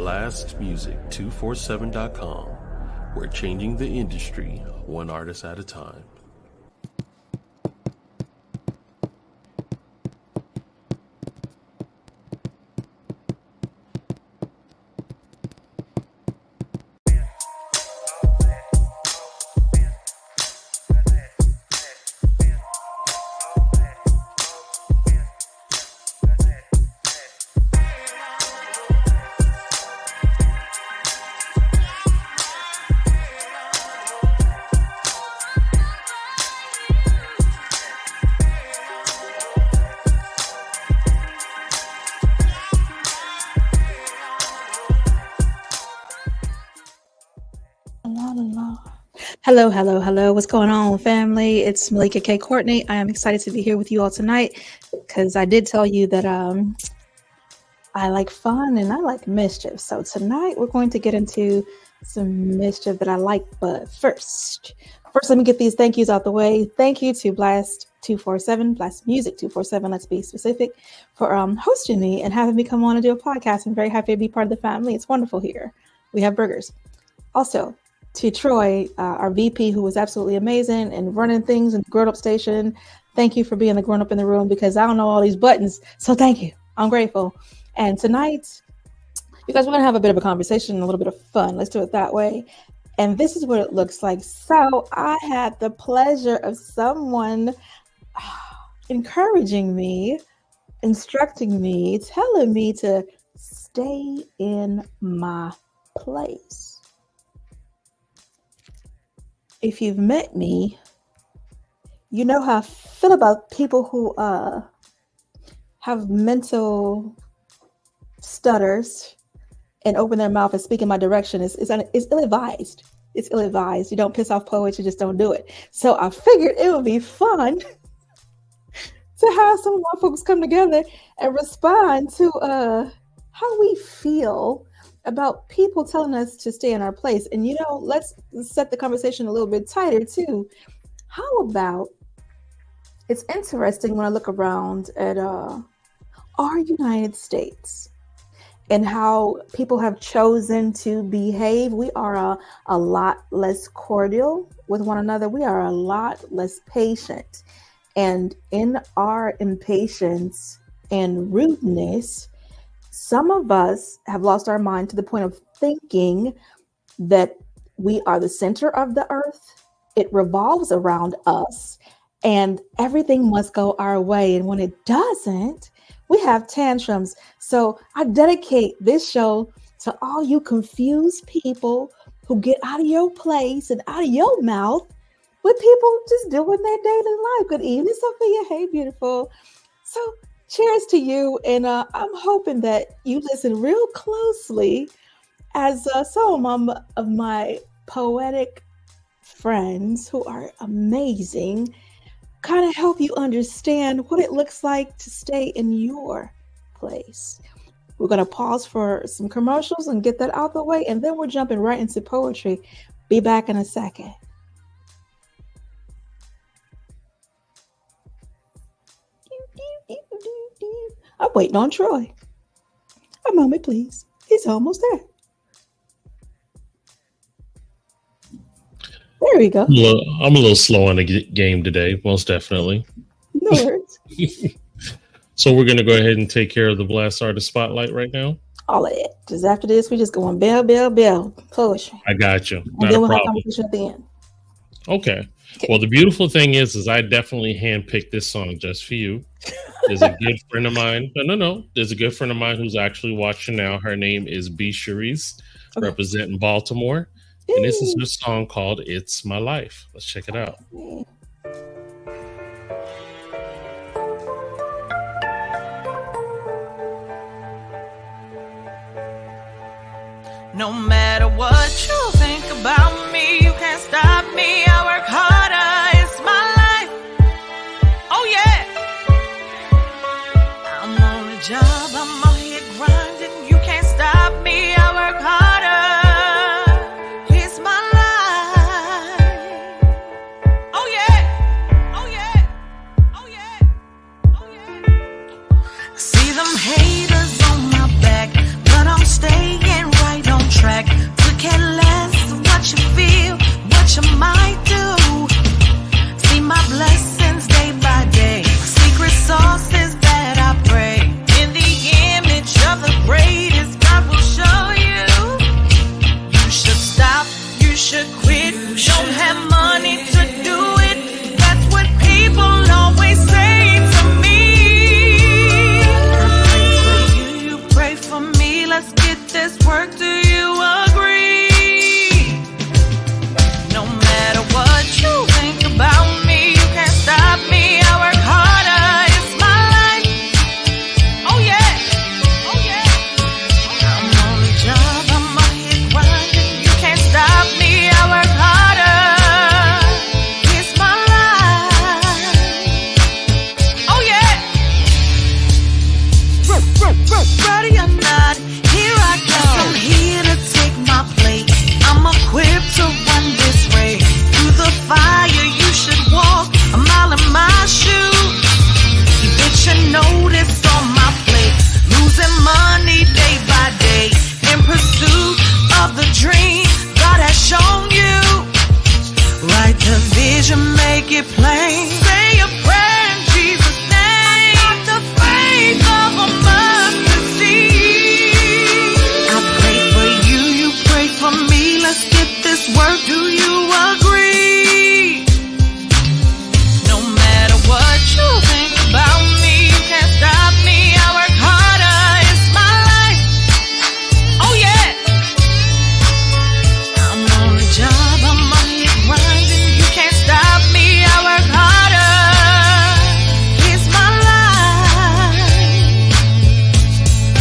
blastmusic247.com. We're changing the industry one artist at a time. Hello, hello, hello. What's going on, family? It's Malika K. Courtney. I am excited to be here with you all tonight because I did tell you that I like fun and I like mischief. So tonight we're going to get into some mischief that I like. But first, let me get these thank yous out the way. Thank you to Blast 247, Blast Music 247, let's be specific, for hosting me and having me come on and do a podcast. I'm very happy to be part of the family. It's wonderful here. We have burgers. Also, to Troy, our VP, who was absolutely amazing and running things in the grown-up station. Thank you for being the grown-up in the room because I don't know all these buttons. So thank you. I'm grateful. And tonight, you guys, we're going to have a bit of a conversation, a little bit of fun. Let's do it that way. And this is what it looks like. So I had the pleasure of someone encouraging me, instructing me, telling me to stay in my place. If you've met me, you know how I feel about people who have mental stutters and open their mouth and speak in my direction. It's ill-advised. It's ill-advised. You don't piss off poets, you just don't do it. So I figured it would be fun to have some of my folks come together and respond to how we feel about people telling us to stay in our place. And, let's set the conversation a little bit tighter too. How about, it's interesting when I look around at our United States and how people have chosen to behave. We are a lot less cordial with one another. We are a lot less patient. And in our impatience and rudeness, some of us have lost our mind to the point of thinking that we are the center of the earth. It revolves around us and everything must go our way. And when it doesn't, we have tantrums. So I dedicate this show to all you confused people who get out of your place and out of your mouth with people just doing their daily life. Good evening, Sophia. Hey, beautiful. So cheers to you, and I'm hoping that you listen real closely as some of my poetic friends who are amazing kind of help you understand what it looks like to stay in your place. We're going to pause for some commercials and get that out the way, and then we're jumping right into poetry. Be back in a second. I'm waiting on Troy. A moment, please. He's almost there. There we go. I'm a little slow on the game today, most definitely. No worries. So we're going to go ahead and take care of the Blast Artist Spotlight right now? All of it. Just after this, we're just going bell, poetry. I got you. And then we'll have a conversation at the end. Okay. Well, the beautiful thing is I definitely handpicked this song just for you. There's a good friend of mine. No. There's a good friend of mine who's actually watching now. Her name is B. Cherise, representing Baltimore. Yay. And this is her song called It's My Life. Let's check it out. No matter what you think about me, you can't stop me. I work harder, it's my life. Oh yeah. I'm on the job, I'm out here grinding. You can't stop me, I work harder. It's my life. Oh yeah. Oh yeah. Oh yeah. Oh yeah. I see them haters on my back, but I'm staying right. to run this race. Through the fire, you should walk a mile in my shoes. You get your notice on my plate, losing money day by day in pursuit of the dream God has shown you. Write the vision, make it plain. Say a prayer in Jesus' name. Not the faith of a mustard seed. I pray for you, you pray for me. Let's get this work. Do you agree? No matter what you think about me, you can't stop me. I work harder, it's my life. Oh yeah. I'm on the job, I'm on it grinding. You can't stop me. I work harder, it's my life.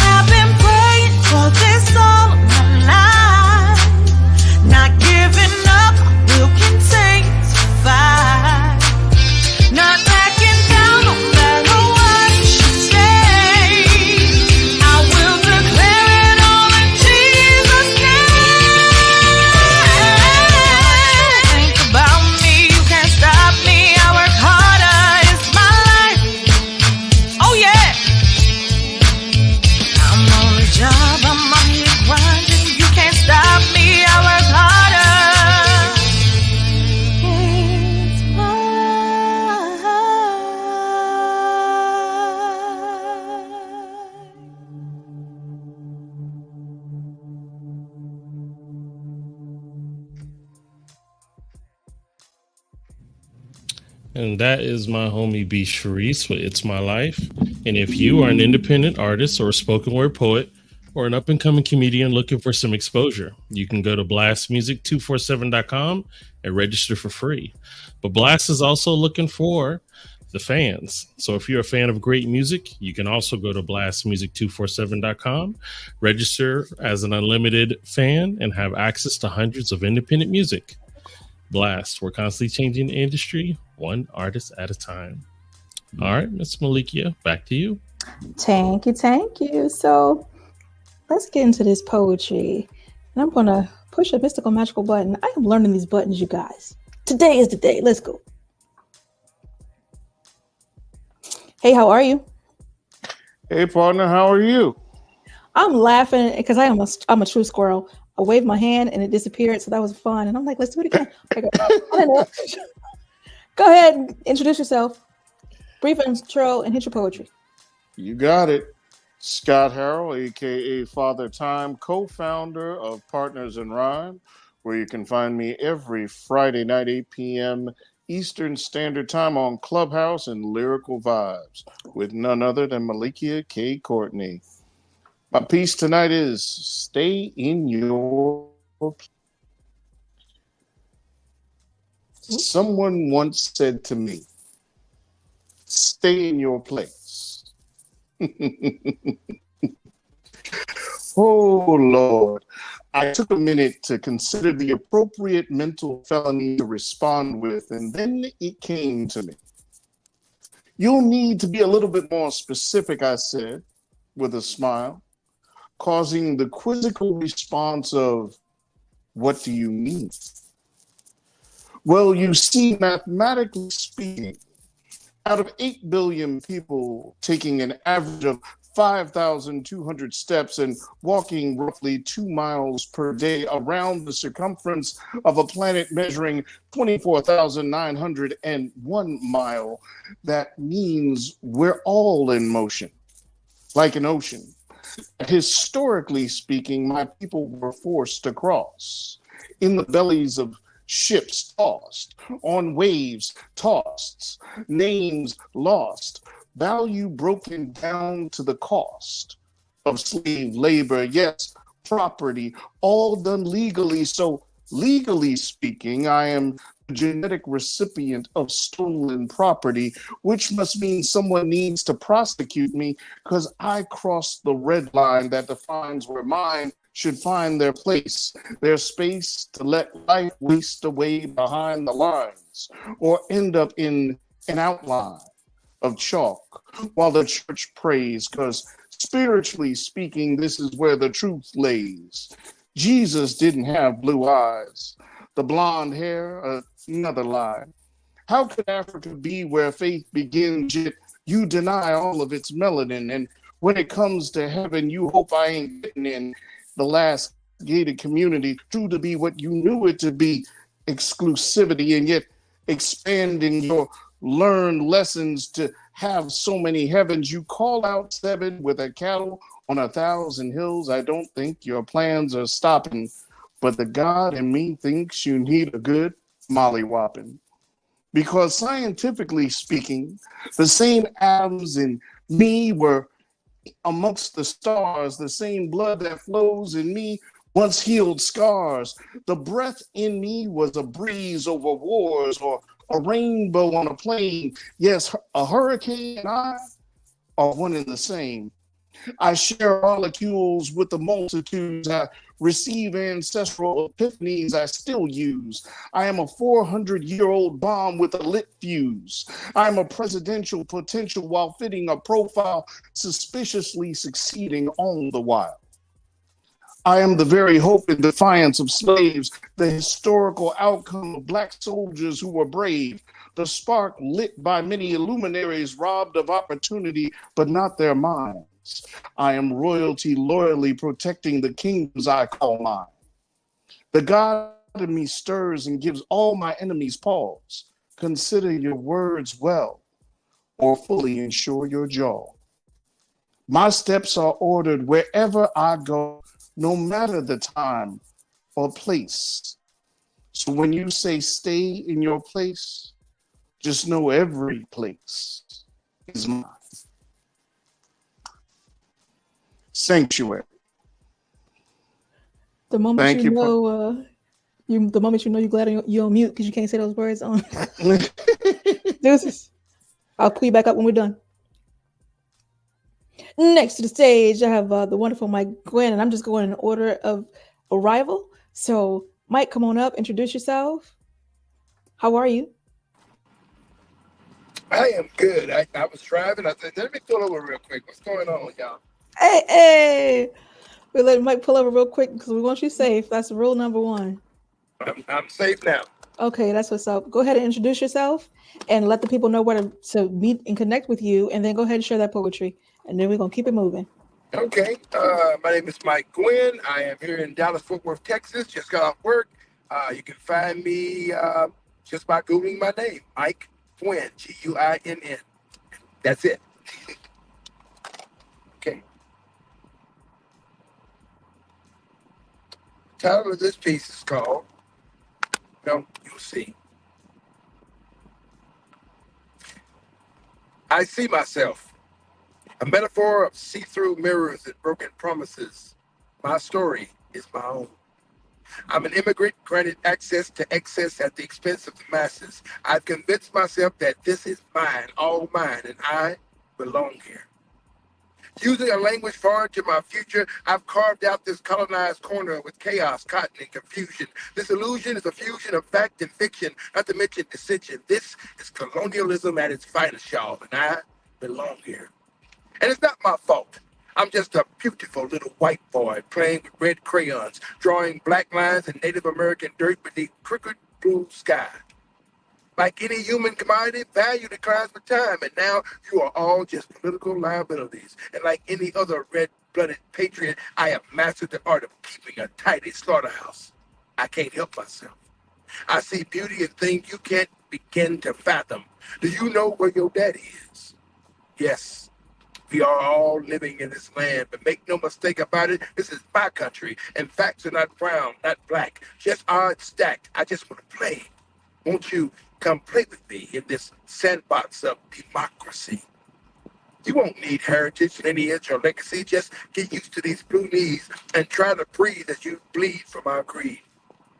I've been praying for this all my life. Not giving up, will continue to fight. Not backing down no matter what she say. I will declare it all in Jesus' name. Think about me, you can't stop me. I work harder, it's my life. Oh yeah. I'm on the job, I'm on here grinding. You can't stop me. I work harder. It's my And that is my homie B. Sharice with It's My Life. And if you are an independent artist or a spoken word poet or an up and coming comedian looking for some exposure, you can go to blastmusic247.com and register for free. But Blast is also looking for the fans. So if you're a fan of great music, you can also go to blastmusic247.com, register as an unlimited fan, and have access to hundreds of independent music. Blast, we're constantly changing the industry, one artist at a time. All right, Ms. Malikia, back to you. Thank you. So let's get into this poetry. And I'm going to push a mystical magical button. I am learning these buttons, you guys. Today is the day. Let's go. Hey, how are you? Hey, partner, how are you? I'm laughing because I'm a true squirrel. I waved my hand and it disappeared, so that was fun. And I'm like, let's do it again. I don't know. Go ahead and introduce yourself. Brief intro and hit your poetry. You got it. Scott Harrell, a.k.a. Father Time, co-founder of Partners in Rhyme, where you can find me every Friday night, 8 p.m. Eastern Standard Time on Clubhouse and Lyrical Vibes with none other than Malikia K. Courtney. My piece tonight is Stay in Your Place. Someone once said to me, stay in your place. Oh, Lord. I took a minute to consider the appropriate mental felony to respond with, and then it came to me. You'll need to be a little bit more specific, I said, with a smile, causing the quizzical response of, what do you mean? Well, you see, mathematically speaking, out of 8 billion people taking an average of 5,200 steps and walking roughly 2 miles per day around the circumference of a planet measuring 24,901 mile, that means we're all in motion, like an ocean. Historically speaking, my people were forced to cross in the bellies of ships tossed, on waves tossed, names lost, value broken down to the cost of slave labor, yes, property, all done legally. So legally speaking, I am the genetic recipient of stolen property, which must mean someone needs to prosecute me because I crossed the red line that defines where mine should find their place, their space to let life waste away behind the lines or end up in an outline of chalk while the church prays, because spiritually speaking, this is where the truth lays. Jesus didn't have blue eyes. The blonde hair, another lie. How could Africa be where faith begins, yet you deny all of its melanin? And when it comes to heaven, you hope I ain't getting in. The last gated community, true to be what you knew it to be, exclusivity, and yet expanding your learned lessons to have so many heavens. You call out 7 with a cattle on 1,000 hills. I don't think your plans are stopping, but the God in me thinks you need a good molly-whopping. Because scientifically speaking, the same atoms in me were amongst the stars, the same blood that flows in me once healed scars. The breath in me was a breeze over wars, or a rainbow on a plane. Yes, a hurricane and I are one and the same. I share molecules with the multitudes. I receive ancestral epiphanies I still use. I am a 400-year-old bomb with a lit fuse. I am a presidential potential while fitting a profile, suspiciously succeeding all the while. I am the very hope and defiance of slaves, the historical outcome of Black soldiers who were brave, the spark lit by many luminaries robbed of opportunity, but not their minds. I am royalty loyally protecting the kingdoms I call mine. The God in me stirs and gives all my enemies pause. Consider your words well, or fully ensure your jaw. My steps are ordered wherever I go, no matter the time or place. So when you say stay in your place, just know every place is mine. Sanctuary. The moment Thank you you. know, the moment you know you're glad you're on mute because you can't say those words on. Deuces. I'll pull you back up when we're done. Next to the stage, I have the wonderful Mike Gwynn, and I'm just going in order of arrival. So, Mike, come on up, introduce yourself. How are you? I am good. I was driving. I said, let me pull over real quick. What's going on, y'all? Hey! We let Mike pull over real quick because we want you safe. That's rule number 1. I'm safe now. Okay, that's what's up. Go ahead and introduce yourself and let the people know where to meet and connect with you, and then go ahead and share that poetry. And then we're going to keep it moving. Okay. My name is Mike Gwynn. I am here in Dallas-Fort Worth, Texas. Just got off work. You can find me just by Googling my name, Mike Gwynn, Guinn. That's it. Okay. The title of this piece is called, well, you'll see. I see myself, a metaphor of see-through mirrors and broken promises. My story is my own. I'm an immigrant granted access to excess at the expense of the masses. I've convinced myself that this is mine, all mine, and I belong here. Using a language foreign to my future, I've carved out this colonized corner with chaos, cotton, and confusion. This illusion is a fusion of fact and fiction, not to mention dissension. This is colonialism at its finest, y'all, and I belong here. And it's not my fault. I'm just a beautiful little white boy playing with red crayons, drawing black lines in Native American dirt beneath crooked blue sky. Like any human commodity, value declines with time, and now you are all just political liabilities. And like any other red-blooded patriot, I have mastered the art of keeping a tidy slaughterhouse. I can't help myself. I see beauty in things you can't begin to fathom. Do you know where your daddy is? Yes, we are all living in this land, but make no mistake about it, this is my country, and facts are not brown, not black, just odd stacked. I just want to play. Won't you come play with me in this sandbox of democracy? You won't need heritage, lineage, or legacy. Just get used to these blue knees and try to breathe as you bleed from our greed.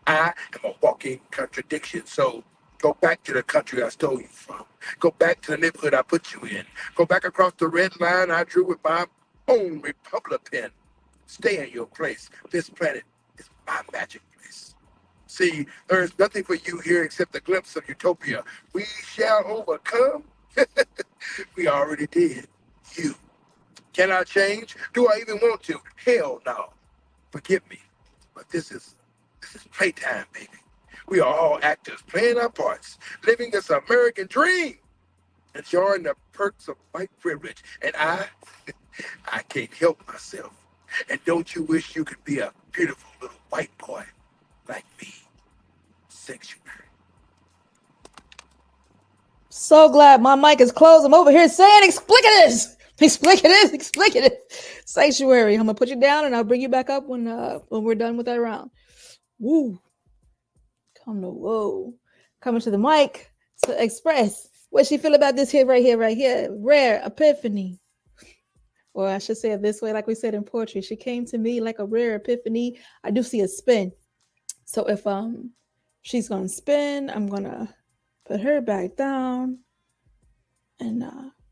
I am a walking contradiction, so go back to the country I stole you from. Go back to the neighborhood I put you in. Go back across the red line I drew with my own Republic pen. Stay in your place. This planet is my magic place. See, there is nothing for you here except a glimpse of utopia. We shall overcome. We already did. You. Can I change? Do I even want to? Hell no. Forgive me. But this is playtime, baby. We are all actors playing our parts, living this American dream, enjoying the perks of white privilege. And I can't help myself. And don't you wish you could be a beautiful little white boy like me? Sanctuary. So glad my mic is closed. I'm over here saying explicative. Explicative. Sanctuary. I'm gonna put you down and I'll bring you back up when we're done with that round. Woo. Coming to the mic to express what she feel about this here, right here. Rare epiphany. Or I should say it this way, like we said in poetry. She came to me like a rare epiphany. I do see a spin. So if she's gonna spin, I'm gonna put her back down and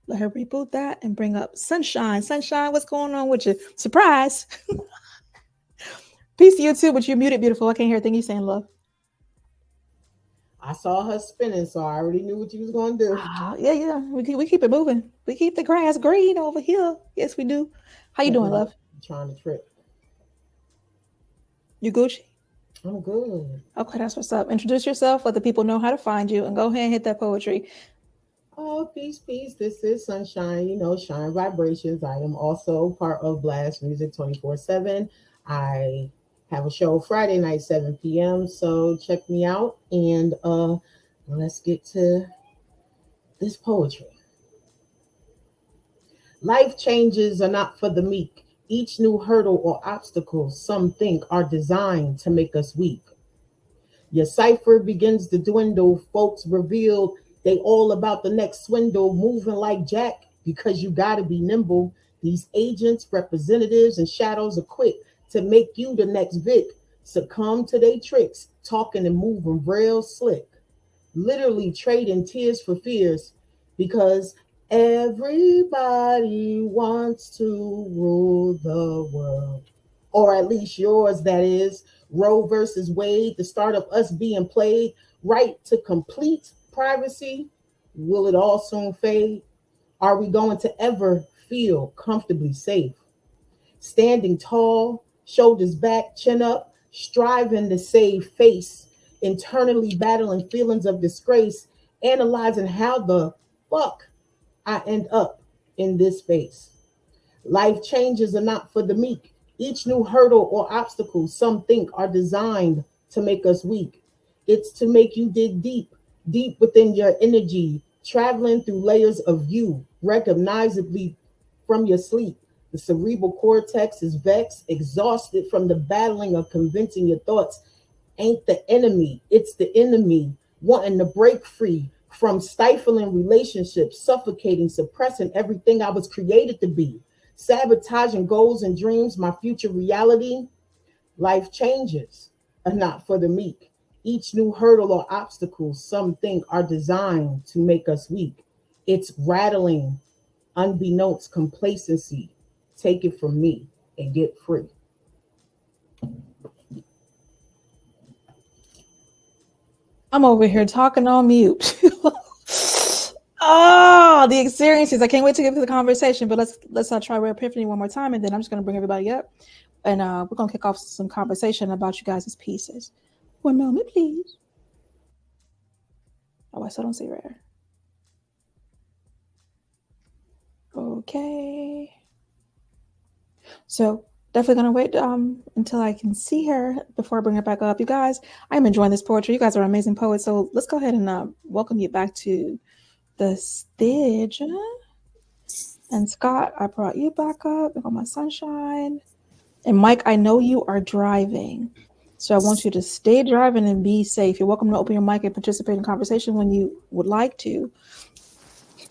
let her reboot that and bring up Sunshine. Sunshine, what's going on with you? Surprise. Peace to you too, but you're muted, beautiful. I can't hear a thing you're saying, love. I saw her spinning, so I already knew what you was going to do. Yeah. We keep it moving. We keep the grass green over here. Yes, we do. How you doing, love? I'm trying to trip. You Gucci? I'm good. Okay, that's what's up. Introduce yourself, let the people know how to find you, and go ahead and hit that poetry. Oh, peace. This is Sunshine, Shine Vibrations. I am also part of Blast Music 24/7. I have a show Friday night, 7 p.m. So check me out, and let's get to this poetry. Life changes are not for the meek. Each new hurdle or obstacle some think are designed to make us weak. Your cipher begins to dwindle. Folks reveal they all about the next swindle, moving like Jack because you got to be nimble. These agents, representatives, and shadows are quick to make you the next Vic. Succumb to their tricks, talking and moving real slick. Literally trading tears for fears because everybody wants to rule the world. Or at least yours, that is. Roe versus Wade, the start of us being played. Right to complete privacy. Will it all soon fade? Are we going to ever feel comfortably safe? Standing tall, shoulders back, chin up, striving to save face, internally battling feelings of disgrace, analyzing how the fuck I end up in this space. Life changes are not for the meek. Each new hurdle or obstacle some think are designed to make us weak. It's to make you dig deep, deep within your energy, traveling through layers of you, recognizably from your sleep. The cerebral cortex is vexed, exhausted from the battling of convincing your thoughts ain't the enemy, it's the enemy, wanting to break free from stifling relationships, suffocating, suppressing everything I was created to be, sabotaging goals and dreams, my future reality. Life changes are not for the meek. Each new hurdle or obstacle some think are designed to make us weak. It's rattling, unbeknownst complacency. Take it from me and get free. I'm over here talking on mute. Oh, the experiences. I can't wait to get to the conversation, but let's try Rare Epiphany one more time, and then I'm just going to bring everybody up, and we're going to kick off some conversation about you guys' pieces. 1 moment, please. Oh, I still don't see Rare. Okay. So definitely going to wait until I can see her before I bring her back up. You guys, I'm enjoying this poetry. You guys are amazing poets. So let's go ahead and welcome you back to the stage. And Scott, I brought you back up. I got my Sunshine. And Mike, I know you are driving. So I want you to stay driving and be safe. You're welcome to open your mic and participate in conversation when you would like to.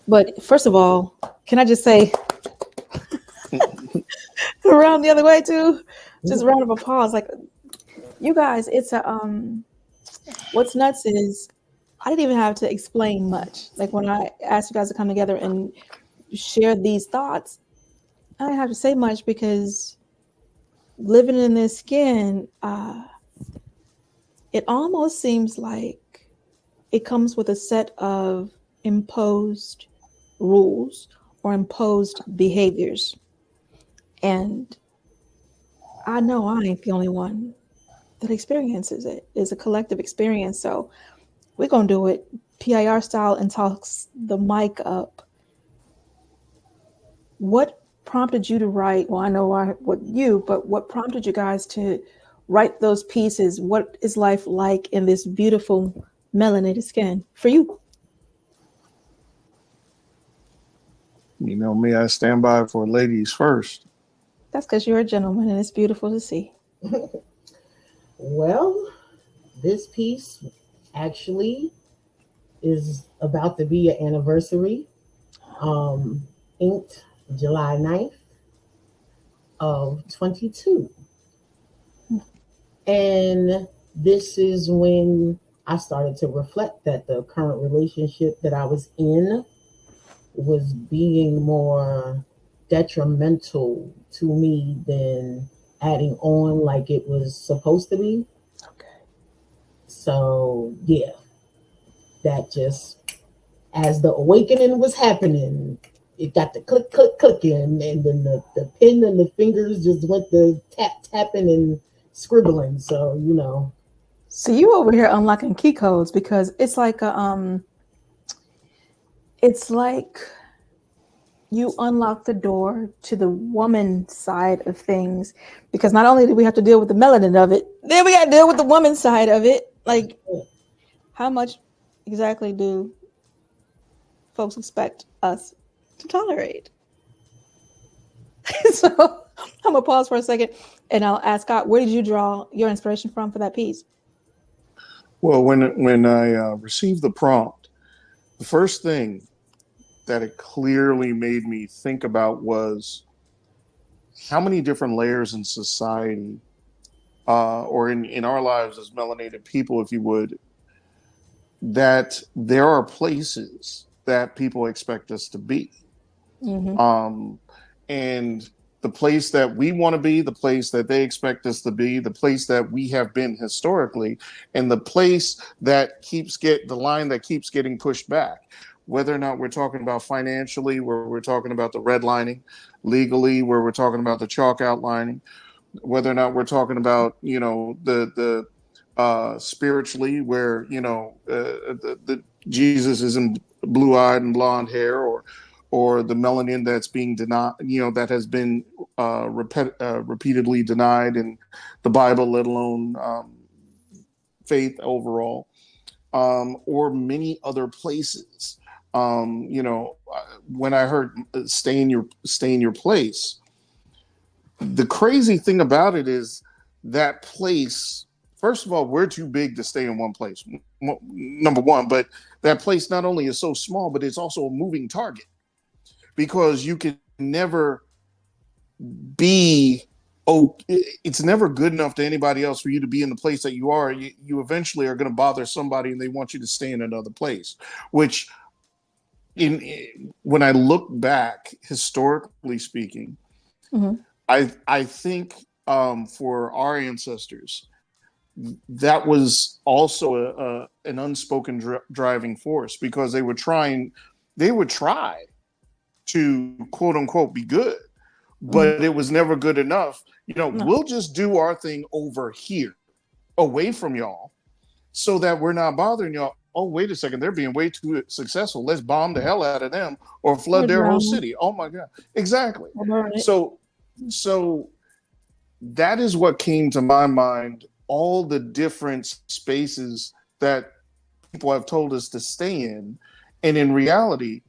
But first of all, can I just say around the other way too? Just a round of applause. Like, you guys, it's a what's nuts is I didn't even have to explain much. Like when I asked you guys to come together and share these thoughts, I didn't have to say much because living in this skin, it almost seems like it comes with a set of imposed rules or imposed behaviors. And I know I ain't the only one that experiences it. It's a collective experience. So we're gonna do it PIR style and toss the mic up. What prompted you to write? Well, I know but what prompted you guys to write those pieces? What is life like in this beautiful melanated skin for you? You know me, I stand by for ladies first. That's because you're a gentleman and it's beautiful to see. Well, this piece actually is about to be an anniversary. Inked July 9th of 22. And this is when I started to reflect that the current relationship that I was in was being more detrimental to me than adding on like it was supposed to be. Okay. So yeah, that just, as the awakening was happening, it got the click, click, clicking, and then the pen and the fingers just went to tapping and scribbling. So, you know. So you over here unlocking key codes because it's like you unlock the door to the woman side of things, because not only do we have to deal with the melanin of it, then we got to deal with the woman side of it. Like, how much exactly do folks expect us to tolerate? So I'm gonna pause for a second and I'll ask Scott, where did you draw your inspiration from for that piece? Well, when I received the prompt, the first thing that it clearly made me think about was how many different layers in society, or in our lives as melanated people, if you would, that there are places that people expect us to be. Mm-hmm. And the place that we want to be, the place that they expect us to be, the place that we have been historically, and the place that the line that keeps getting pushed back. Whether or not we're talking about financially, where we're talking about the redlining, legally, where we're talking about the chalk outlining, whether or not we're talking about, you know, the spiritually, where, you know, the Jesus is in blue-eyed and blonde hair, or the melanin that's being denied, you know, that has been repeatedly denied in the Bible, let alone faith overall, or many other places. You know, when I heard stay in your place, the crazy thing about it is that place, first of all, we're too big to stay in one place, number one, but that place not only is so small, but it's also a moving target, because you can never be, it's never good enough to anybody else for you to be in the place that you are. You eventually are going to bother somebody and they want you to stay in another place, which when I look back, historically speaking, Mm-hmm. I think for our ancestors, that was also an unspoken driving force, because they would try to quote unquote be good, but it was never good enough. You know, No. we'll just do our thing over here, away from y'all, so that we're not bothering y'all. Oh, wait a second, they're being way too successful. Let's bomb the hell out of them or flood their whole city. Oh my God. Exactly. So that is what came to my mind, all the different spaces that people have told us to stay in. And in reality,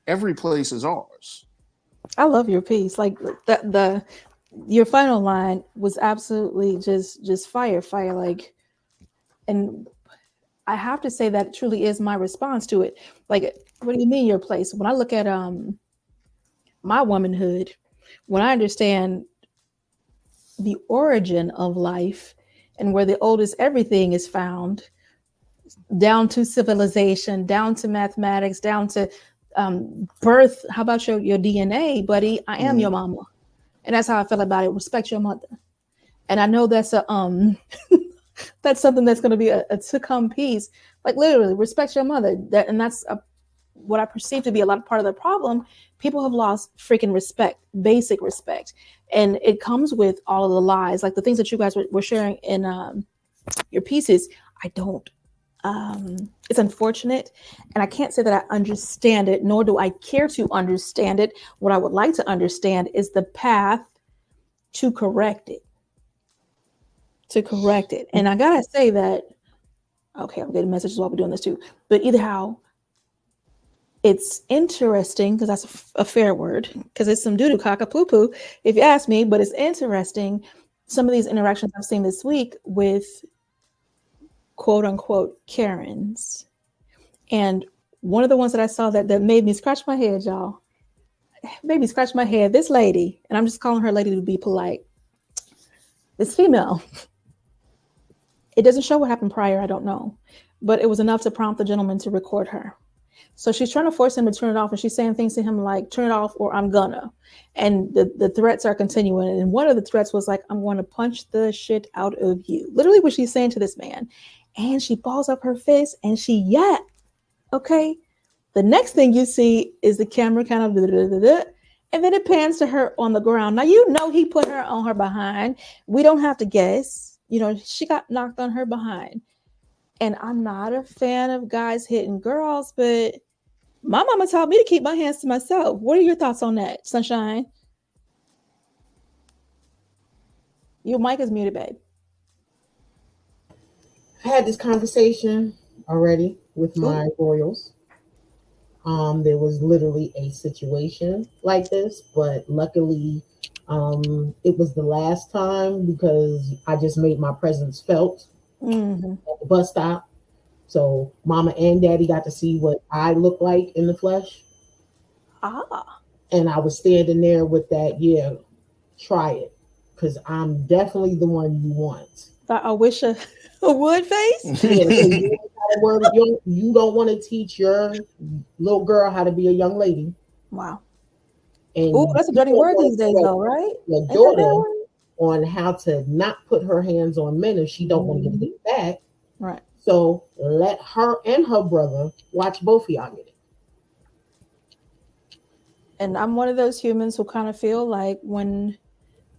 every place is ours. I love your piece. Like your final line was absolutely just fire. Like, and I have to say that truly is my response to it. Like, what do you mean your place? When I look at my womanhood, when I understand the origin of life and where the oldest everything is found, down to civilization, down to mathematics, down to birth. How about your DNA, buddy? I am your mama. And that's how I feel about it. Respect your mother. And I know that's that's something that's going to be a to come piece. Like, literally, respect your mother. That's what I perceive to be a lot of part of the problem. People have lost freaking respect, basic respect. And it comes with all of the lies, like the things that you guys were sharing in your pieces. I don't. It's unfortunate, and I can't say that I understand it, nor do I care to understand it. What I would like to understand is the path to correct it. And I gotta say that, okay, I'm getting messages while we're doing this too, but either how, it's interesting, because that's a fair word, because it's some doo-doo cock-a-poo-poo, if you ask me, but it's interesting, some of these interactions I've seen this week with quote unquote Karens. And one of the ones that I saw that made me scratch my head, y'all, made me scratch my head, this lady, and I'm just calling her lady to be polite, this female, it doesn't show what happened prior, I don't know, but it was enough to prompt the gentleman to record her. So she's trying to force him to turn it off, and she's saying things to him like, turn it off or I'm gonna. And the threats are continuing. And one of the threats was like, I'm going to punch the shit out of you. Literally what she's saying to this man. And she balls up her fist and she okay. The next thing you see is the camera kind of and then it pans to her on the ground. Now, he put her on her behind. We don't have to guess. She got knocked on her behind. And I'm not a fan of guys hitting girls, but my mama taught me to keep my hands to myself. What are your thoughts on that, Sunshine? Your mic is muted, babe. I had this conversation already with my royals. There was literally a situation like this, but luckily it was the last time, because I just made my presence felt at the bus stop. So mama and daddy got to see what I look like in the flesh. And I was standing there with that, try it, because I'm definitely the one you want. I wish a wood face. You don't want to teach your little girl how to be a young lady. Wow. And that's a dirty word these days, though, right? Your daughter on how to not put her hands on men if she don't want to get it back. Right. So let her and her brother watch both of y'all get it. And I'm one of those humans who kind of feel like when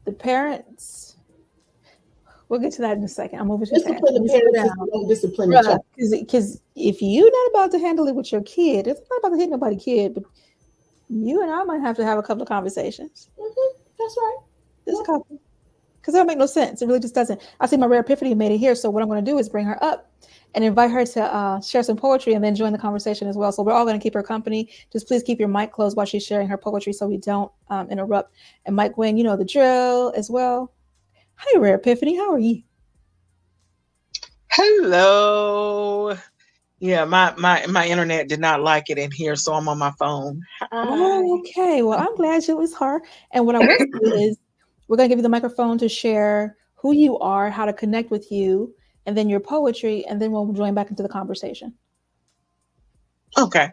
the parents, we'll get to that in a second. I'm over to discipline the parents, don't discipline the child. Because if you're not about to handle it with your kid, it's not about to hit nobody's kid, but you and I might have to have a couple of conversations. That's right. Just a couple. Because that make no sense. It really just doesn't. I see my rare epiphany made it here. So what I'm going to do is bring her up and invite her to share some poetry and then join the conversation as well. So we're all going to keep her company. Just please keep your mic closed while she's sharing her poetry so we don't interrupt. And Mike Wynn, the drill as well. Hi, Rare Epiphany. How are you? Hello. Yeah, my internet did not like it in here, so I'm on my phone. Hi. Oh, okay. Well, I'm glad it was her. And what I will do is we're going to give you the microphone to share who you are, how to connect with you, and then your poetry, and then we'll join back into the conversation. Okay.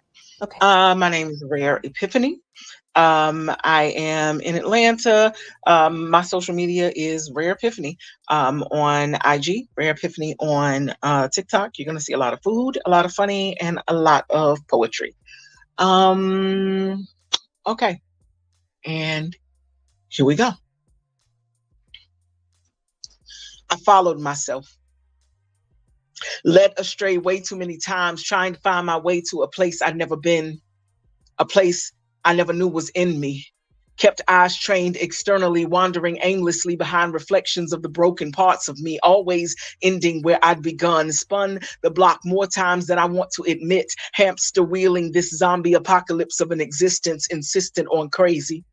My name is Rare Epiphany. I am in Atlanta. My social media is Rare Epiphany. On IG, Rare Epiphany on TikTok. You're going to see a lot of food, a lot of funny, and a lot of poetry. Okay. And here we go. I followed myself, led astray way too many times, trying to find my way to a place I'd never been, a place I never knew was in me. Kept eyes trained externally, wandering aimlessly behind reflections of the broken parts of me, always ending where I'd begun. Spun the block more times than I want to admit, hamster wheeling this zombie apocalypse of an existence, insistent on crazy,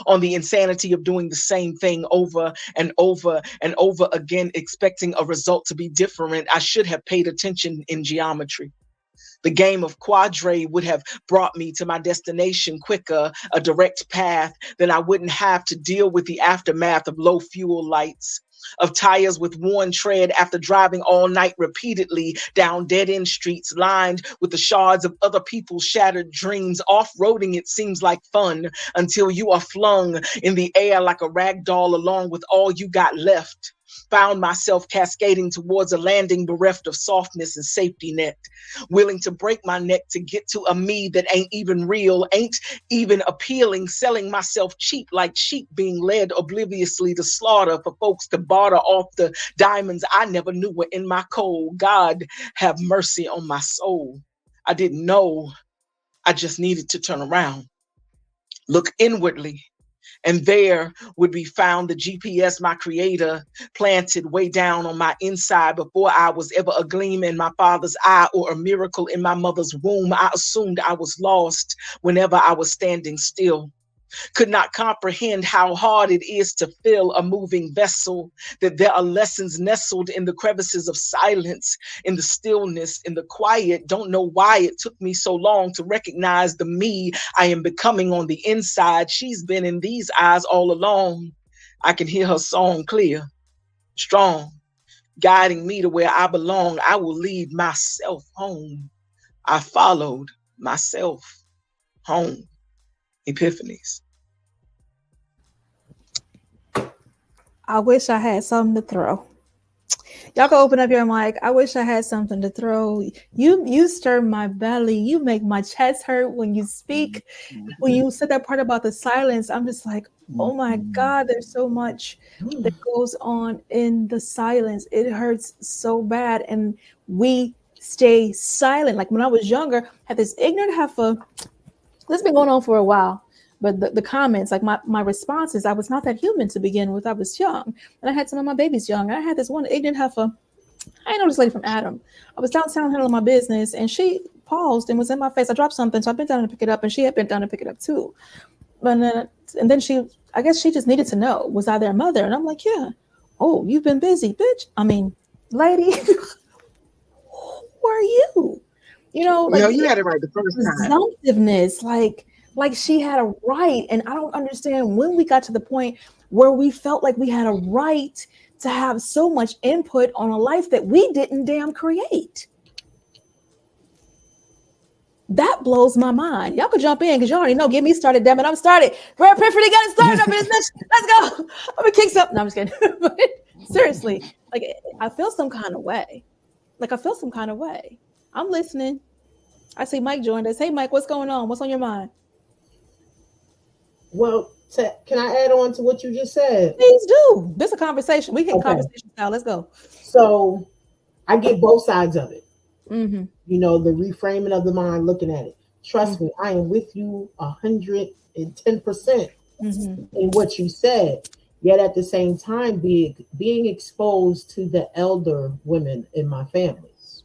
on the insanity of doing the same thing over and over and over again, expecting a result to be different. I should have paid attention in geometry. The game of quadre would have brought me to my destination quicker, a direct path, then I wouldn't have to deal with the aftermath of low fuel lights, of tires with worn tread after driving all night repeatedly down dead-end streets lined with the shards of other people's shattered dreams. Off-roading, it seems like fun until you are flung in the air like a rag doll along with all you got left. found myself cascading towards a landing bereft of softness and safety net, willing to break my neck to get to a me that ain't even real, ain't even appealing, selling myself cheap like sheep being led obliviously to slaughter for folks to barter off the diamonds I never knew were in my coal. God have mercy on my soul. I didn't know. I just needed to turn around, look inwardly, and there would be found the GPS my creator planted way down on my inside before I was ever a gleam in my father's eye or a miracle in my mother's womb. I assumed I was lost whenever I was standing still. Could not comprehend how hard it is to fill a moving vessel, that there are lessons nestled in the crevices of silence, in the stillness, in the quiet. Don't know why it took me so long to recognize the me I am becoming on the inside. She's been in these eyes all along. I can hear her song clear, strong, guiding me to where I belong. I will lead myself home. I followed myself home. Epiphanies. I wish I had something to throw. Y'all can open up your mic. I wish I had something to throw. You stir my belly. You make my chest hurt when you speak. When you said that part about the silence, I'm just like, oh my God, there's so much that goes on in the silence. It hurts so bad. And we stay silent. Like when I was younger, I had this ignorant heifer. This has been going on for a while. But the comments, like my responses, I was not that human to begin with. I was young. And I had some of my babies young. I had this one ignorant heifer. I know this lady from Adam. I was downtown handling my business, and she paused and was in my face. I dropped something, so I bent down to pick it up, and she had bent down to pick it up too. And then I guess she just needed to know, was I their mother? And I'm like, yeah. Oh, you've been busy, bitch. I mean, lady, who are you? You know, like, no, you had it right the first time. Presumptiveness, like she had a right. And I don't understand when we got to the point where we felt like we had a right to have so much input on a life that we didn't damn create. That blows my mind. Y'all could jump in because you already know. Get me started, damn it. I'm started. Rare Epiphany got it started up in this bitch. Let's go. I'm gonna kick something. No, I'm just kidding. But seriously, like I feel some kind of way. I'm listening. I see Mike joined us. Hey, Mike, what's going on? What's on your mind? Well, can I add on to what you just said? Please do. This is a conversation. We can conversation style. Let's go. So I get both sides of it. Mm-hmm. You know, the reframing of the mind, looking at it. Trust me, I am with you 110% in what you said. Yet at the same time, being exposed to the elder women in my families,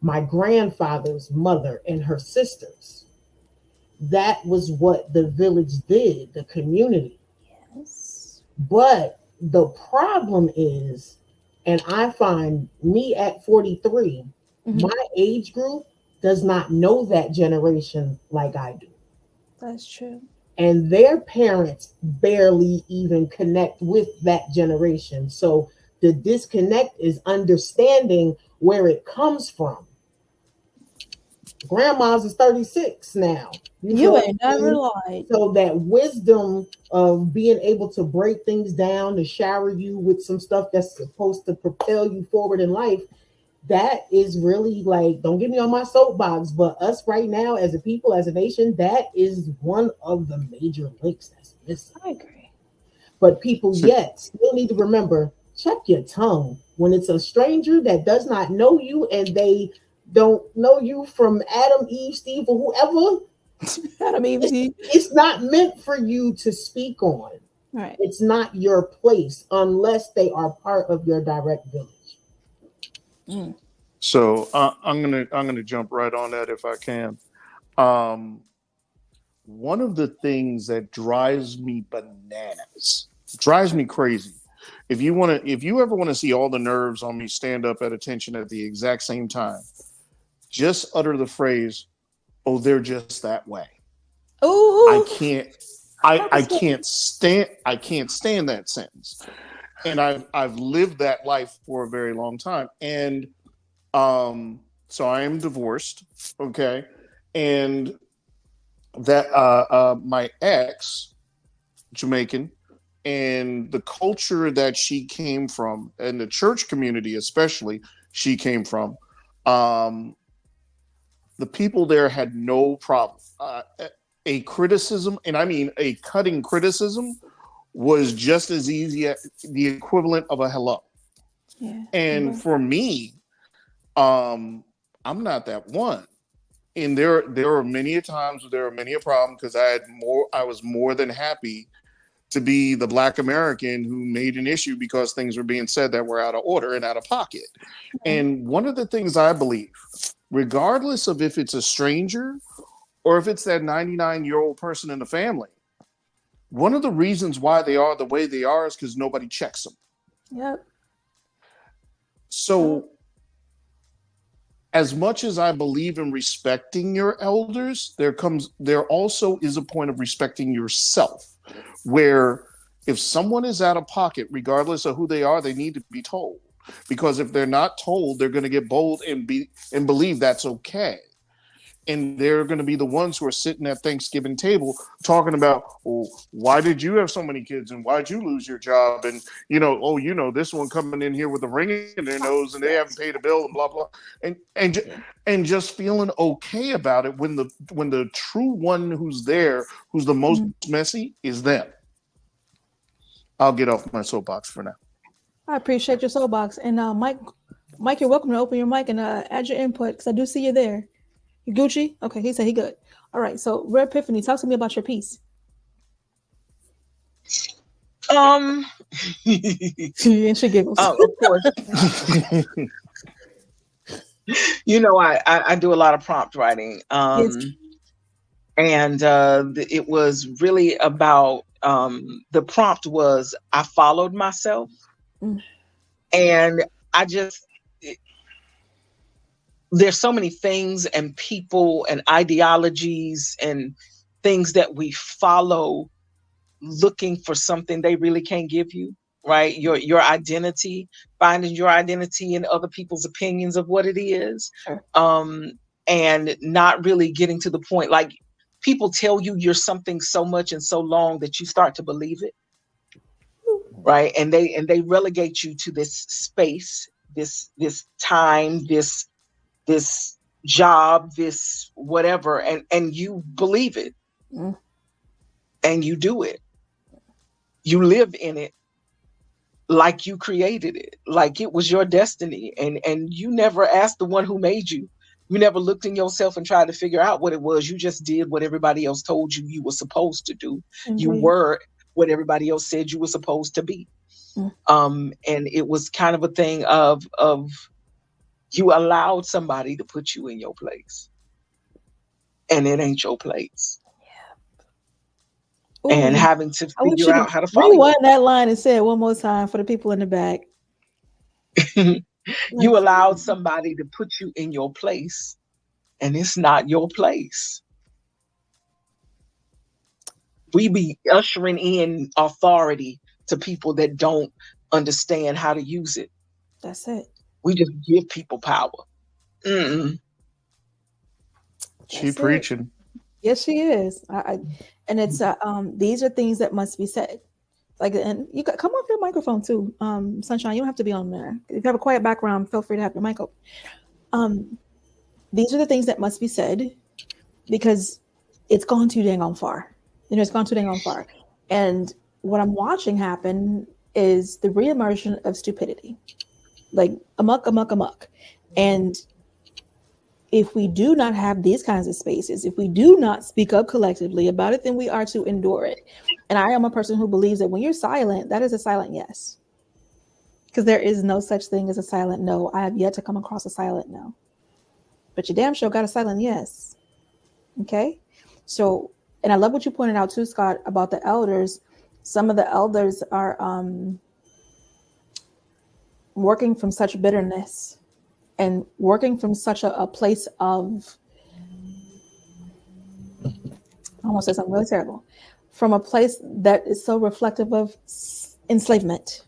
my grandfather's mother and her sisters. That was what the village did, the community. Yes. But the problem is, and I find me at 43, my age group does not know that generation like I do. That's true. And their parents barely even connect with that generation. So the disconnect is understanding where it comes from. Grandma's is 36 now. You ain't never lied. So that wisdom of being able to break things down, to shower you with some stuff that's supposed to propel you forward in life, that is really like, don't get me on my soapbox, but us right now as a people, as a nation, that is one of the major links that's missing. I agree. But people yet still need to remember, check your tongue. When it's a stranger that does not know you and they don't know you from Adam, Eve, Steve, or whoever, Adam, Eve, Steve. It's not meant for you to speak on. Right. It's not your place unless they are part of your direct village. So I'm gonna jump right on that if I can. One of the things that drives me bananas, drives me crazy. If you ever want to see all the nerves on me stand up at attention at the exact same time, just utter the phrase, "Oh, they're just that way." Ooh. I can't stand that sentence. And I've lived that life for a very long time. And so I am divorced, okay? And that my ex, Jamaican, and the culture that she came from, and the church community especially she came from, the people there had no problem. A criticism, and I mean a cutting criticism, was just as easy as the equivalent of a hello. Yeah. And for me, I'm not that one. And there are many a times, there are many a problem, because I was more than happy to be the Black American who made an issue because things were being said that were out of order and out of pocket. And one of the things I believe, regardless of if it's a stranger or if it's that 99-year-old person in the family, one of the reasons why they are the way they are is because nobody checks them. Yep. So as much as I believe in respecting your elders, there also is a point of respecting yourself, where if someone is out of pocket, regardless of who they are, they need to be told. Because if they're not told, they're going to get bold and believe that's okay. And they're going to be the ones who are sitting at Thanksgiving table talking about, oh, why did you have so many kids, and why'd you lose your job? And, this one coming in here with a ring in their nose and they haven't paid a bill and blah, blah. And just feeling okay about it when the true one who's there, who's the most messy, is them. I'll get off my soapbox for now. I appreciate your soapbox. And Mike, you're welcome to open your mic and add your input, because I do see you there. You Gucci? Okay, he said he good. All right, so Rare Epiphany, talk to me about your piece. And she giggles. Of course. I do a lot of prompt writing. Yes. And it was really about, the prompt was, I followed myself. And there's so many things and people and ideologies and things that we follow, looking for something they really can't give you, right? Your identity, finding your identity in other people's opinions of what it is. Sure. And not really getting to the point, like, people tell you you're something so much and so long that you start to believe it, right? And they relegate you to this space, this time, this job, this whatever, and you believe it. And you do it. You live in it like you created it, like it was your destiny. And you never asked the one who made you. You never looked in yourself and tried to figure out what it was. You just did what everybody else told you were supposed to do. Mm-hmm. You were what everybody else said you were supposed to be. And it was kind of a thing of you allowed somebody to put you in your place, and it ain't your place. Ooh, and having to figure out how to follow. Rewind that line and say it one more time for the people in the back. You allowed somebody to put you in your place, and it's not your place. We be ushering in authority to people that don't understand how to use it. That's it. We just give people power. She preaching. Yes, she is. And it's these are things that must be said. Like, and you got come off your microphone too, Sunshine. You don't have to be on there. If you have a quiet background, feel free to have your mic open. These are the things that must be said because it's gone too dang on far. It's gone too dang on far. And what I'm watching happen is the reimmersion of stupidity, like amok. And if we do not have these kinds of spaces, if we do not speak up collectively about it, then we are to endure it. And I am a person who believes that when you're silent, that is a silent yes. Because there is no such thing as a silent no. I have yet to come across a silent no. But you damn sure got a silent yes. Okay? So, and I love what you pointed out too, Scott, about the elders. Some of the elders are working from such bitterness and working from such a place of, I want to say something really terrible, from a place that is so reflective of enslavement.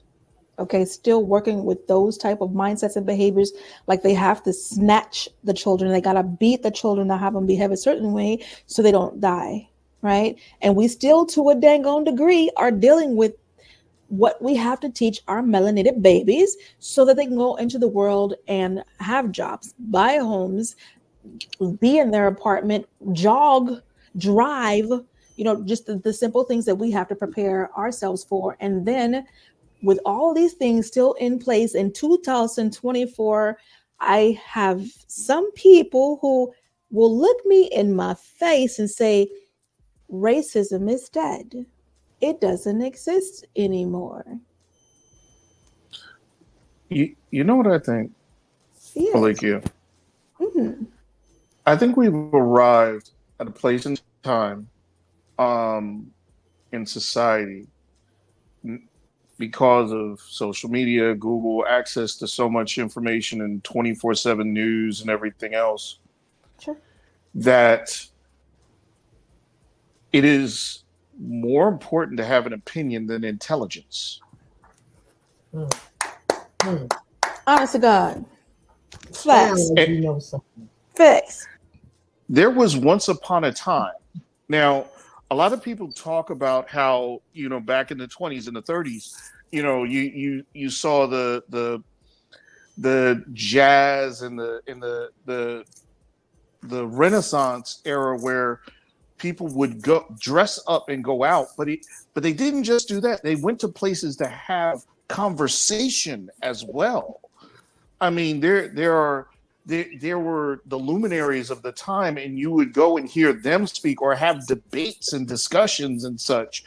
Okay, still working with those type of mindsets and behaviors, like they have to snatch the children, they gotta beat the children to have them behave a certain way so they don't die, right? And we still, to a dang on degree, are dealing with what we have to teach our melanated babies so that they can go into the world and have jobs, buy homes, be in their apartment, jog, drive, just the simple things that we have to prepare ourselves for. And then with all these things still in place in 2024, I have some people who will look me in my face and say, racism is dead. It doesn't exist anymore. You know what I think, Yes. Malikia? Mm-hmm. I think we've arrived at a place in time in society because of social media, Google, access to so much information and 24/7 news and everything else, Sure. that it is more important to have an opinion than intelligence. Honest to God. Facts. Sounds like you know something. Facts. There was once upon a time. Now, a lot of people talk about how, back in the 20s and the 30s, you saw the jazz and the Renaissance era where people would go dress up and go out, but they didn't just do that. They went to places to have conversation as well. I mean, there were the luminaries of the time, and you would go and hear them speak or have debates and discussions and such.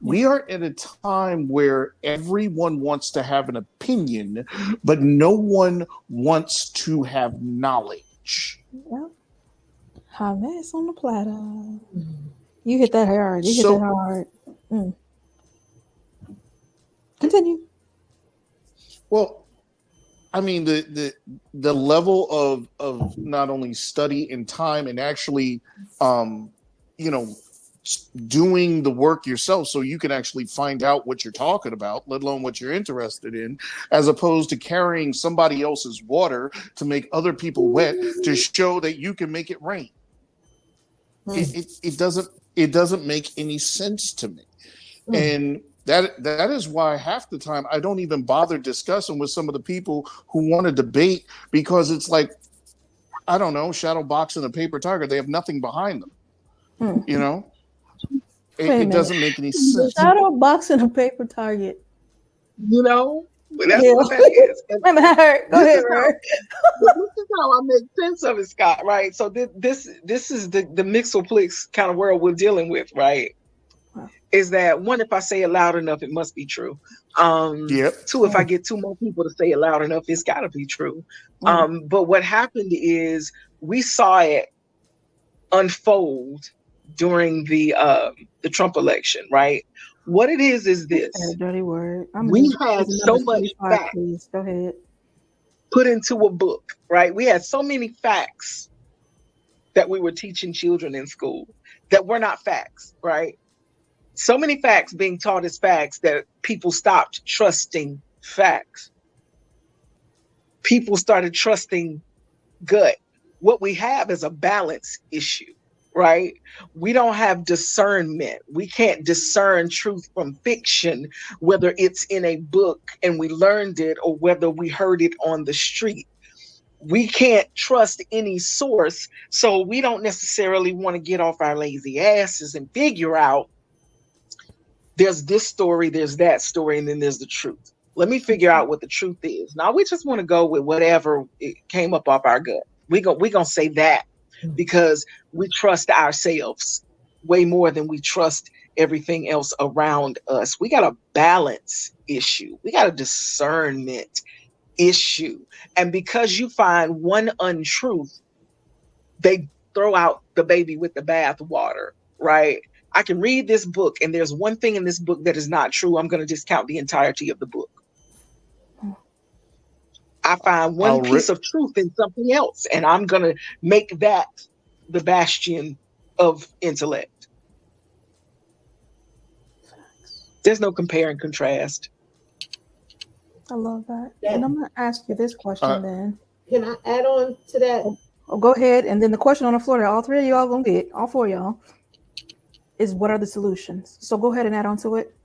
We are at a time where everyone wants to have an opinion, but no one wants to have knowledge. Yep. Hamas on the platter. You hit that hard. You hit that hard. Continue. Well, I mean, the level of not only study and time and actually, doing the work yourself so you can actually find out what you're talking about, let alone what you're interested in, as opposed to carrying somebody else's water to make other people wet to show that you can make it rain. It doesn't make any sense to me. And that is why half the time I don't even bother discussing with some of the people who want to debate, because it's like, I don't know, shadow box and a paper tiger. They have nothing behind them. It doesn't make any sense. Shadow box and a paper target. But that's what that is. Go ahead, Robert. This is how I make sense of it, Scott, right? So this is the mixoplex kind of world we're dealing with, right? Wow. Is that one, if I say it loud enough, it must be true. Two, if I get two more people to say it loud enough, it's got to be true. But what happened is we saw it unfold during the Trump election, right? What it is this. A dirty word. We had so much facts. Go ahead. Put into a book, right? We had so many facts that we were teaching children in school that were not facts, right? So many facts being taught as facts that people stopped trusting facts. People started trusting gut. What we have is a balance issue, right? We don't have discernment. We can't discern truth from fiction, whether it's in a book and we learned it or whether we heard it on the street. We can't trust any source, so we don't necessarily want to get off our lazy asses and figure out there's this story, there's that story, and then there's the truth. Let me figure out what the truth is. Now, we just want to go with whatever it came up off our gut. We're going to say that because we trust ourselves way more than we trust everything else around us. We got a balance issue. We got a discernment issue. And because you find one untruth, they throw out the baby with the bathwater, right? I can read this book and there's one thing in this book that is not true. I'm going to discount the entirety of the book. I find one piece of truth in something else, and I'm going to make that the bastion of intellect. There's no compare and contrast. I love that. And I'm going to ask you this question then. Can I add on to that? Oh, go ahead. And then the question on the floor that all three of y'all going to get, all four of y'all, is what are the solutions? So go ahead and add on to it.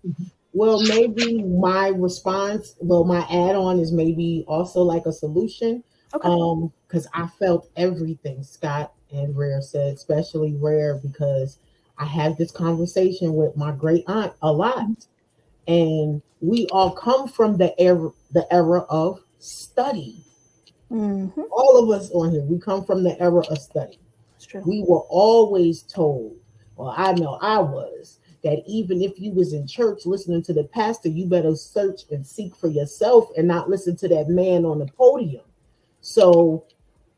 Well, maybe my response, well, my add-on is maybe also like a solution. Okay. Because I felt everything Scott and Rare said, especially Rare, because I had this conversation with my great aunt a lot. And we all come from the era of study. Mm-hmm. All of us on here, we come from the era of study. That's true. We were always told, well, I know I was, that even if you was in church listening to the pastor, you better search and seek for yourself and not listen to that man on the podium. So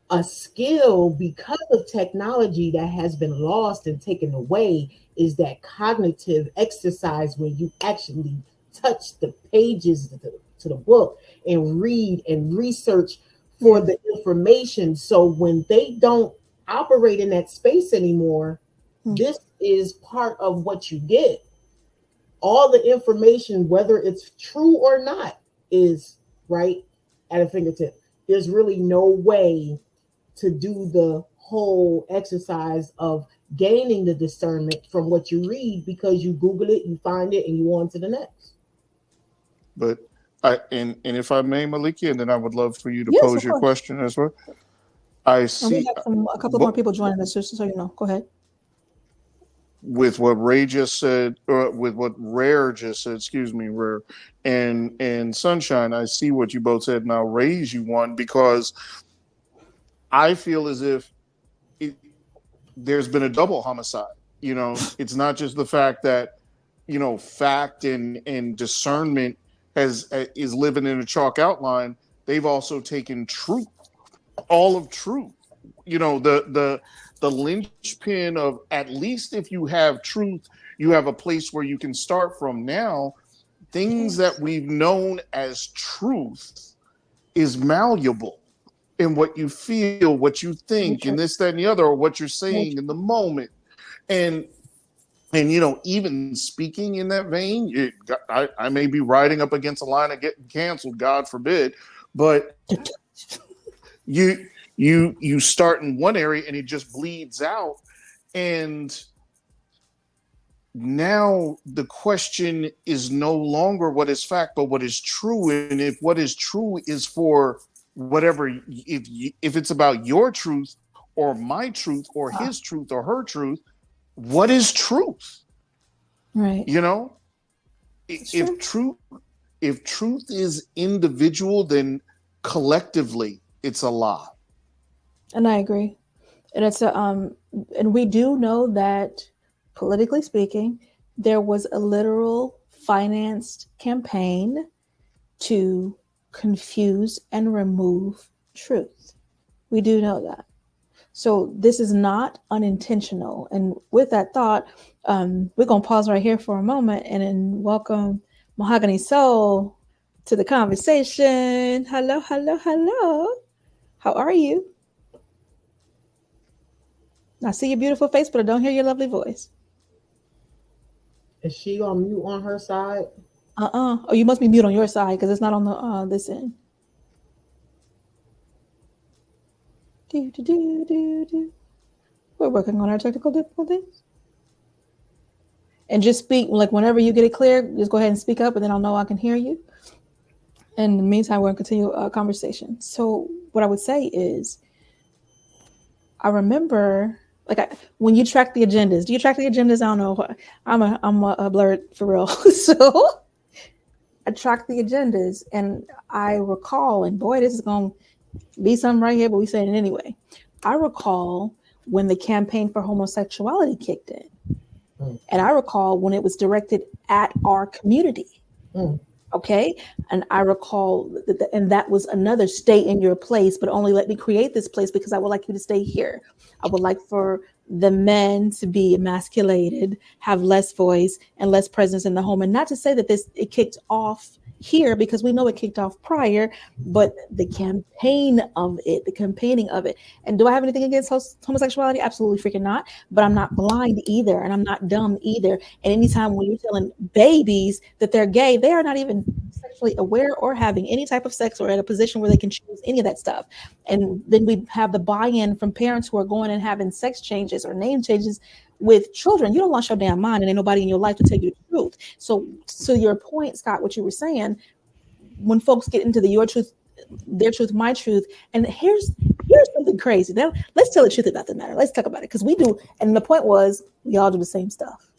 a skill, because of technology, that has been lost and taken away is that cognitive exercise where you actually touch the pages to the book and read and research for the information. So when they don't operate in that space anymore, this is part of what you get. All the information, whether it's true or not, is right at a fingertip. There's really no way to do the whole exercise of gaining the discernment from what you read, because you Google it, you find it, and you on to the next. But and if I may, Maliki, and then I would love for you to Yes, pose of your course. question as well. I And we see have a couple bo- more people joining us, just so you know. Go ahead. with what Ray just said, or with what Rare just said, excuse me, Rare, and Sunshine. I see what you both said, and I'll raise you one because I feel as if there's been a double homicide. You know, it's not just the fact that fact and discernment is living in a chalk outline. They've also taken truth, all of truth. The linchpin of, at least if you have truth, you have a place where you can start from. Now, things that we've known as truth is malleable in what you feel, what you think, and this, that, and the other, or what you're saying in the moment. And even speaking in that vein, I may be riding up against a line of getting canceled, God forbid, but you start in one area and it just bleeds out. And now the question is no longer what is fact, but what is true. And if what is true is for whatever, if it's about your truth or my truth or his truth or her truth, what is truth? Right. If truth is individual, then collectively it's a lie. And I agree. And it's and we do know that, politically speaking, there was a literal financed campaign to confuse and remove truth. We do know that. So this is not unintentional. And with that thought, we're going to pause right here for a moment and then welcome Mahogany Soul to the conversation. Hello, hello, hello. How are you? I see your beautiful face, but I don't hear your lovely voice. Is she on mute on her side? Oh, you must be mute on your side because it's not on the this end. We're working on our technical difficulties. And just speak, like, whenever you get it clear, just go ahead and speak up, and then I'll know I can hear you. In the meantime, we're going to continue a conversation. So what I would say is, I remember, when you track the agendas, do you track the agendas? I don't know. I'm a blurred for real. So I track the agendas, and I recall, and boy, this is going to be something right here, but we say it anyway. I recall when the campaign for homosexuality kicked in. And I recall when it was directed at our community. Okay. And I recall and that was another stay in your place, but only let me create this place because I would like you to stay here. I would like for the men to be emasculated, have less voice and less presence in the home. And not to say that it kicked off here, because we know it kicked off prior, but the campaigning of it. And do I have anything against homosexuality? Absolutely freaking not. But I'm not blind either, and I'm not dumb either. And anytime when you're telling babies that they're gay, they are not even sexually aware or having any type of sex or at a position where they can choose any of that stuff. And then we have the buy-in from parents who are going and having sex changes or name changes with children. You don't lost your damn mind, and ain't nobody in your life to tell you the truth. So your point, Scott, what you were saying, when folks get into the your truth, their truth, my truth, and here's something crazy. Now let's tell the truth about the matter. Let's talk about it, because we do. And the point was, we all do the same stuff.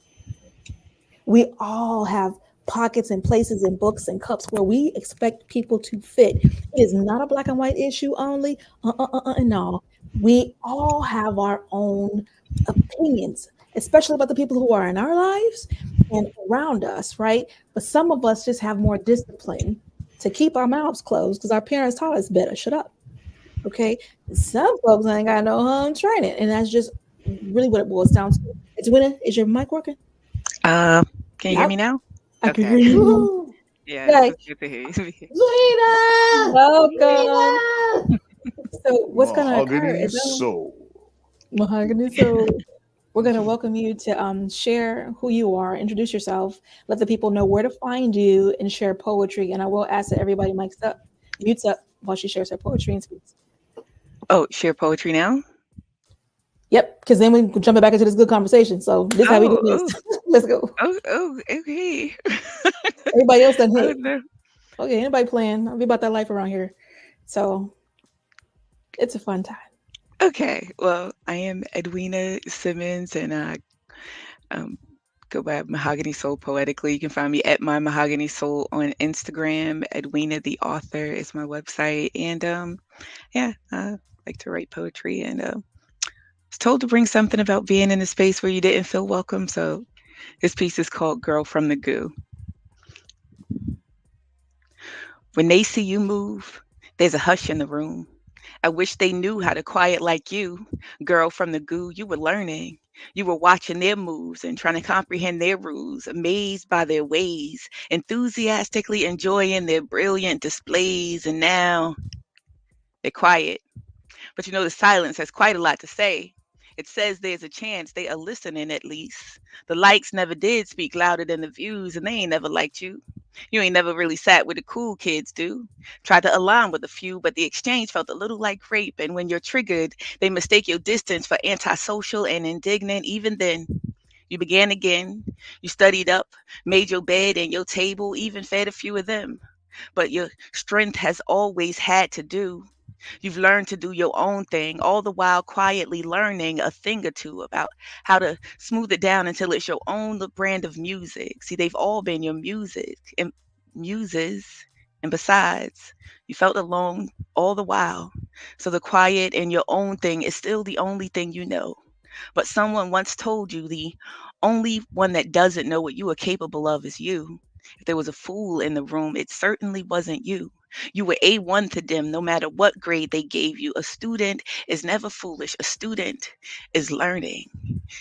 We all have pockets and places and books and cups where we expect people to fit. It is not a black and white issue only. No. We all have our own opinions, especially about the people who are in our lives and around us, right? But some of us just have more discipline to keep our mouths closed because our parents taught us better. Shut up. Okay. Some folks ain't got no home training, and that's just really what it boils down to. Edwina, is your mic working? Can you hear me now? I can hear you. Yeah, Yay. it's good to hear you. Zuina! Welcome. So what's going to occur Mahogany is soul. Mahogany Soul. We're going to welcome you to share who you are, introduce yourself, let the people know where to find you, and share poetry. And I will ask that everybody mutes up while she shares her poetry and speaks. Oh, share poetry now? Yep, because then we can jump back into this good conversation. So this is how we do this. Let's go. Oh, okay. Everybody else done Oh, hit. no. Okay, anybody playing? I'll be about that life around here. So it's a fun time. Okay, well, I am Edwina Simmons, and I go by Mahogany Soul Poetically. You can find me at my Mahogany Soul on Instagram. Edwina the author is my website, and yeah, I like to write poetry, and was told to bring something about being in a space where you didn't feel welcome. So this piece is called Girl from the Goo. When they see you move, there's a hush in the room. I wish they knew how to quiet like you. Girl from the goo, you were learning. You were watching their moves and trying to comprehend their rules, amazed by their ways, enthusiastically enjoying their brilliant displays. And now they're quiet. But you know, the silence has quite a lot to say. It says there's a chance they are listening at least. The likes never did speak louder than the views, and they ain't never liked you. You ain't never really sat where the cool kids do. Tried to align with a few, but the exchange felt a little like rape. And when you're triggered, they mistake your distance for antisocial and indignant. Even then, you began again. You studied up, made your bed and your table, even fed a few of them. But your strength has always had to do. You've learned to do your own thing, all the while quietly learning a thing or two about how to smooth it down until it's your own brand of music. See, they've all been your music and muses. And besides, you felt alone all the while. So the quiet and your own thing is still the only thing you know. But someone once told you the only one that doesn't know what you are capable of is you. If there was a fool in the room, it certainly wasn't you. You were A1 to them no matter what grade they gave you. A student is never foolish. A student is learning.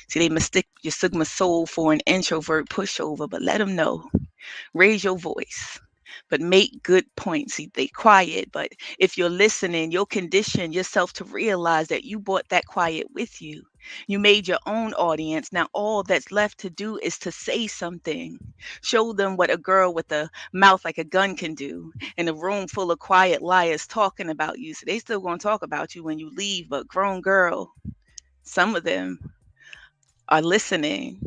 See, they mistake your Sigma soul for an introvert pushover, but let them know. Raise your voice, but make good points. See, they quiet, but if you're listening, you'll condition yourself to realize that you brought that quiet with you. You made your own audience. Now all that's left to do is to say something. Show them what a girl with a mouth like a gun can do in a room full of quiet liars talking about you. So they still going to talk about you when you leave, but grown girl, some of them are listening.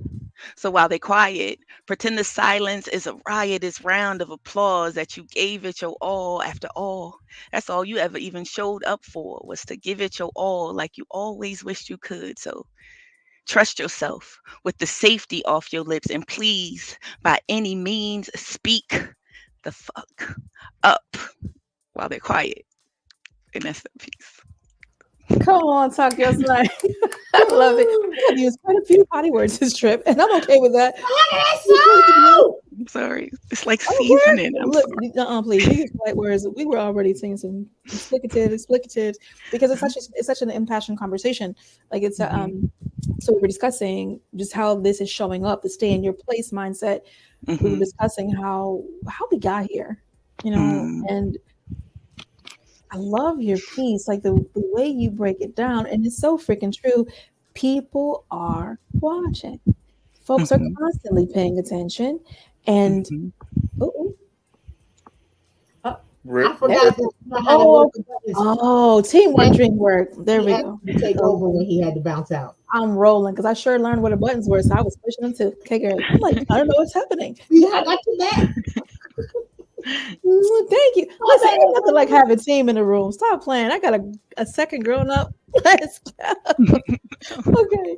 So while they're quiet, pretend the silence is a riotous round of applause that you gave it your all. After all, that's all you ever even showed up for, was to give it your all like you always wished you could. So trust yourself with the safety off your lips, and please, by any means, speak the fuck up while they're quiet. And that's the piece. Come on, talk your slang. I love it. I've used quite a few potty words this trip, and I'm okay with that. I'm sorry. It's like seasoning. I'm Look, sorry. please. You use white words. We were already seeing some explicatives, because it's such an impassioned conversation. Like it's so we were discussing just how this is showing up, the stay in your place mindset. We were discussing how we got here, and I love your piece, like the way you break it down, and it's so freaking true. People are watching. Folks are constantly paying attention, and Rip, I forgot rip. that how to work Oh, the buttons. oh, teamwork, dream work. There He we asked go. me to take over when he had to bounce out. I'm rolling because I sure learned what the buttons were, so I was pushing them too. Okay, great. I'm like, I don't know what's happening. Yeah, I got you back. Thank you. Oh, Listen, ain't nothing like baby. having a team in the room. Stop playing. I got a second grown up. Let's go. Okay.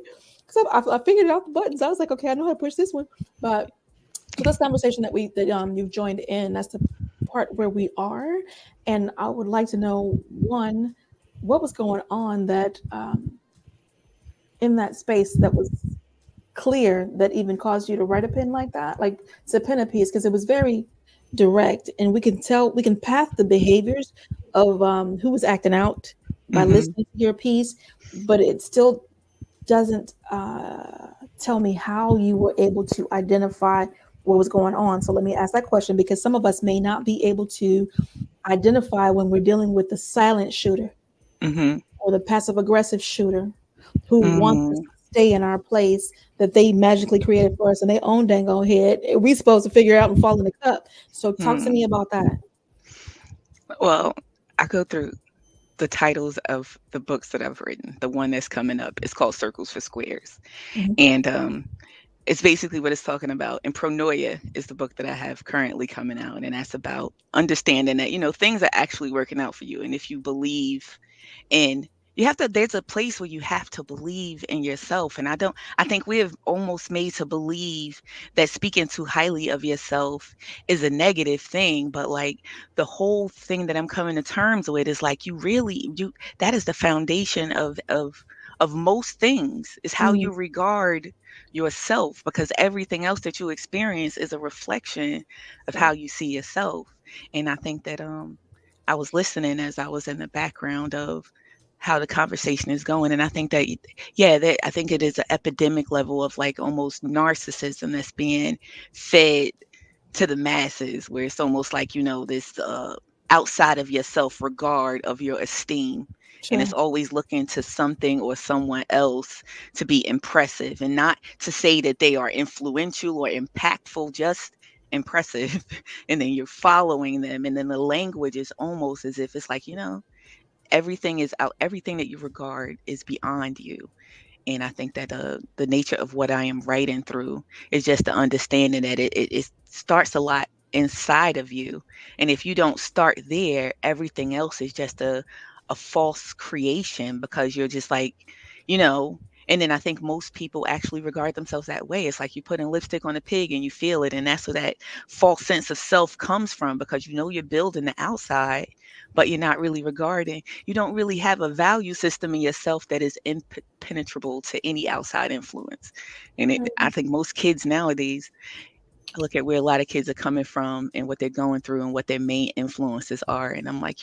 So I figured out the buttons. I was like, okay, I know how to push this one. But so this conversation that you've joined in, that's the part where we are. And I would like to know, one, what was going on that in that space that was clear that even caused you to write a pen like that, like to pen a piece, because it was very direct, and we can tell, we can path the behaviors of who was acting out by listening to your piece, but it still doesn't tell me how you were able to identify what was going on. So let me ask that question, because some of us may not be able to identify when we're dealing with the silent shooter or the passive aggressive shooter who wants us to stay in our place that they magically created for us in their own dang old head. We supposed to figure out and fall in the cup. So talk to me about that. Well, I go through the titles of the books that I've written. The one that's coming up is called Circles for Squares. And it's basically what it's talking about. And Pronoia is the book that I have currently coming out. And that's about understanding that, things are actually working out for you. And if you believe in, there's a place where you have to believe in yourself. And I think we have almost made to believe that speaking too highly of yourself is a negative thing. But like the whole thing that I'm coming to terms with is like, that is the foundation of most things, is how you regard yourself, because everything else that you experience is a reflection of how you see yourself. And I think that I was listening as I was in the background of how the conversation is going, and I think that I think it is an epidemic level of like almost narcissism that's being fed to the masses, where it's almost like this outside of yourself regard of your esteem. And it's always looking to something or someone else to be impressive, and not to say that they are influential or impactful, just impressive. And then you're following them, and then the language is almost as if it's like, everything is out, everything that you regard is beyond you. And I think that the nature of what I am writing through is just the understanding that it starts a lot inside of you. And if you don't start there, everything else is just a false creation, because you're just like, and then I think most people actually regard themselves that way. It's like you putting lipstick on a pig and you feel it. And that's where that false sense of self comes from, because you're building the outside, but you're not really regarding. You don't really have a value system in yourself that is impenetrable to any outside influence. And I think most kids nowadays, I look at where a lot of kids are coming from and what they're going through and what their main influences are. And I'm like,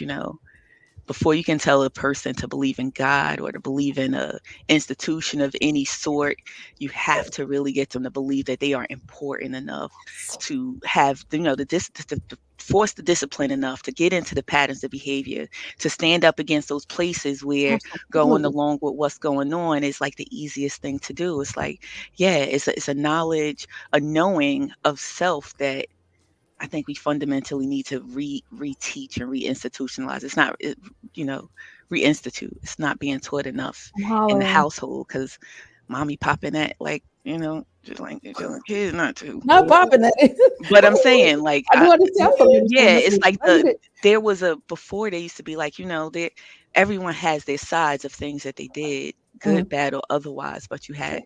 before you can tell a person to believe in God or to believe in a institution of any sort, you have to really get them to believe that they are important enough to have, to force the discipline enough to get into the patterns of behavior, to stand up against those places where going along with what's going on is like the easiest thing to do. It's like, it's a knowledge, a knowing of self that I think we fundamentally need to reteach and reinstitutionalize. It's not, reinstitute. It's not being taught enough in the household, because mommy popping that, like, just like they're telling kids not to. Not popping that. But I'm saying, like, I do understand from you. it's like there was before they used to be like, everyone has their sides of things that they did, good, bad, or otherwise, but you had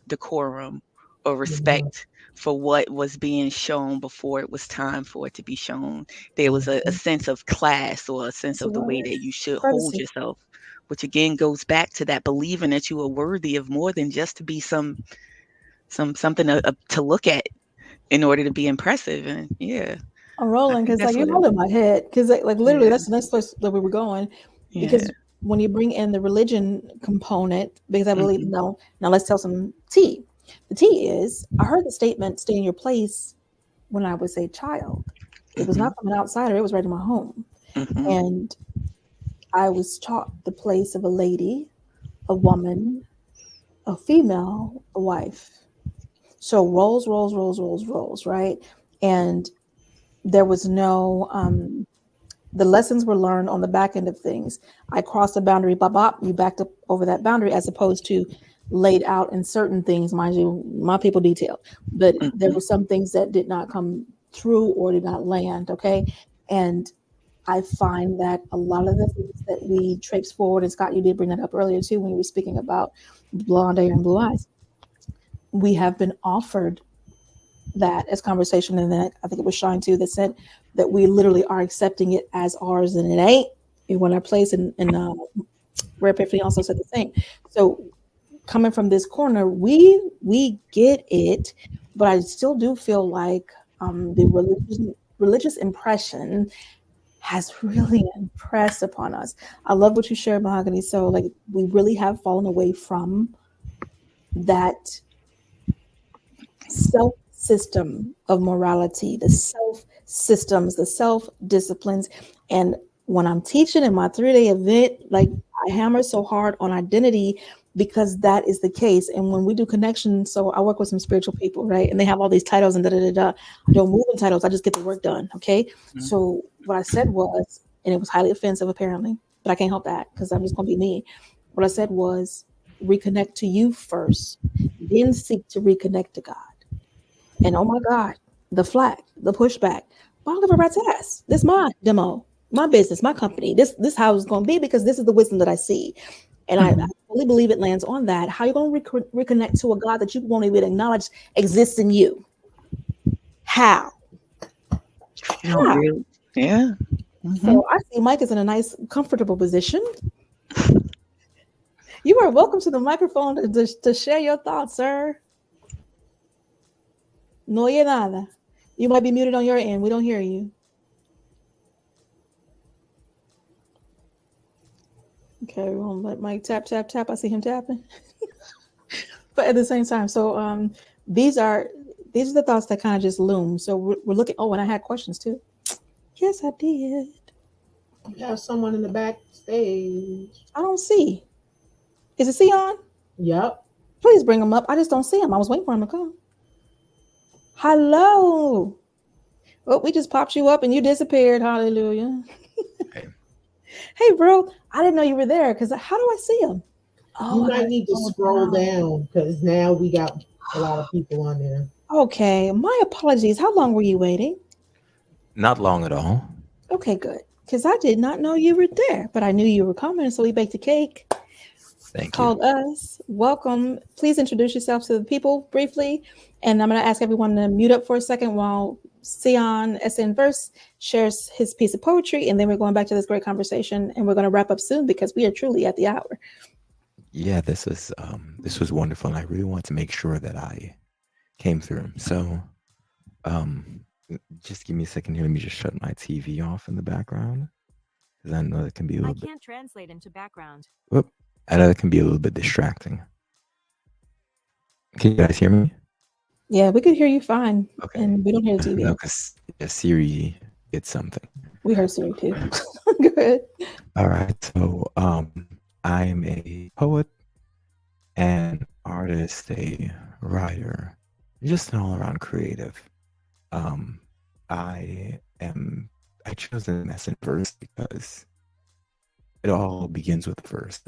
decorum or respect for what was being shown before it was time for it to be shown. There was a sense of class, or a sense of the way that you should hold yourself, which again goes back to that believing that you are worthy of more than just to be something to look at in order to be impressive. And I'm rolling because like you're holding my head, because like literally that's the next place that we were going. Because when you bring in the religion component, because I believe now let's tell some tea. The tea is, I heard the statement, stay in your place, when I was a child. It was not from an outsider, it was right in my home. And I was taught the place of a lady, a woman, a female, a wife. So roles, right? And there was no the lessons were learned on the back end of things. I crossed a boundary, bop, bop, you backed up over that boundary, as opposed to laid out in certain things, mind you, my people detailed. But there were some things that did not come through or did not land, okay? And I find that a lot of the things that we traipse forward, and Scott, you did bring that up earlier too, when you were speaking about blonde hair and blue eyes. We have been offered that as conversation, and then I think it was Sean too that said that we literally are accepting it as ours, and it ain't. We want our place, and Rare Epiphany also said the same. So coming from this corner, we get it, but I still do feel like the religious impression has really impressed upon us. I love what you shared, Mahogany. So like we really have fallen away from that self system of morality, the self systems, the self disciplines. And when I'm teaching in my 3-day event, like I hammer so hard on identity because that is the case. And when we do connections, so I work with some spiritual people, right? And they have all these titles and I don't move in titles. I just get the work done. Okay. Mm-hmm. So what I said was, and it was highly offensive apparently, but I can't help that because I'm just going to be me. What I said was reconnect to you first, then seek to reconnect to God. And oh my God, the flag, the pushback. But I don't give a rat's ass. This is my demo, my business, my company. This how it's going to be because this is the wisdom that I see. And I fully believe it lands on that. How are you going to reconnect to a God that you won't even acknowledge exists in you? How? Really? Yeah. Mm-hmm. So I see Mike is in a nice, comfortable position. You are welcome to the microphone to share your thoughts, sir. No oye nada. You might be muted on your end. We don't hear you. Okay, we're gonna let Mike tap. I see him tapping. But at the same time, so these are the thoughts that kind of just loom. So we're looking. Oh, and I had questions too. Yes, I did. We have someone in the backstage. I don't see. Is it Sion? Yep. Please bring him up. I just don't see him. I was waiting for him to come. Hello. Oh, we just popped you up and you disappeared. Hallelujah. Hey, bro. I didn't know you were there because how do I see him? Oh, you might need to scroll down because now we got a lot of people on there. Okay. My apologies. How long were you waiting? Not long at all. Okay, good. Because I did not know you were there, but I knew you were coming, so we baked a cake. Thank called you. us. Welcome. Please introduce yourself to the people briefly. And I'm going to ask everyone to mute up for a second while Sion SN Verse shares his piece of poetry. And then we're going back to this great conversation and we're going to wrap up soon because we are truly at the hour. Yeah, this was wonderful. And I really want to make sure that I came through. So just give me a second here. Let me just shut my TV off in the background. Because I know that can be a little bit. I can't translate into background. Whoop. I know that can be a little bit distracting. Can you guys hear me? Yeah, we could hear you fine. Okay. And we don't hear the TV. No, because Siri did something. We heard Siri too. Good. All right. So I'm a poet, an artist, a writer, just an all-around creative. I chose an essence verse because it all begins with the verse.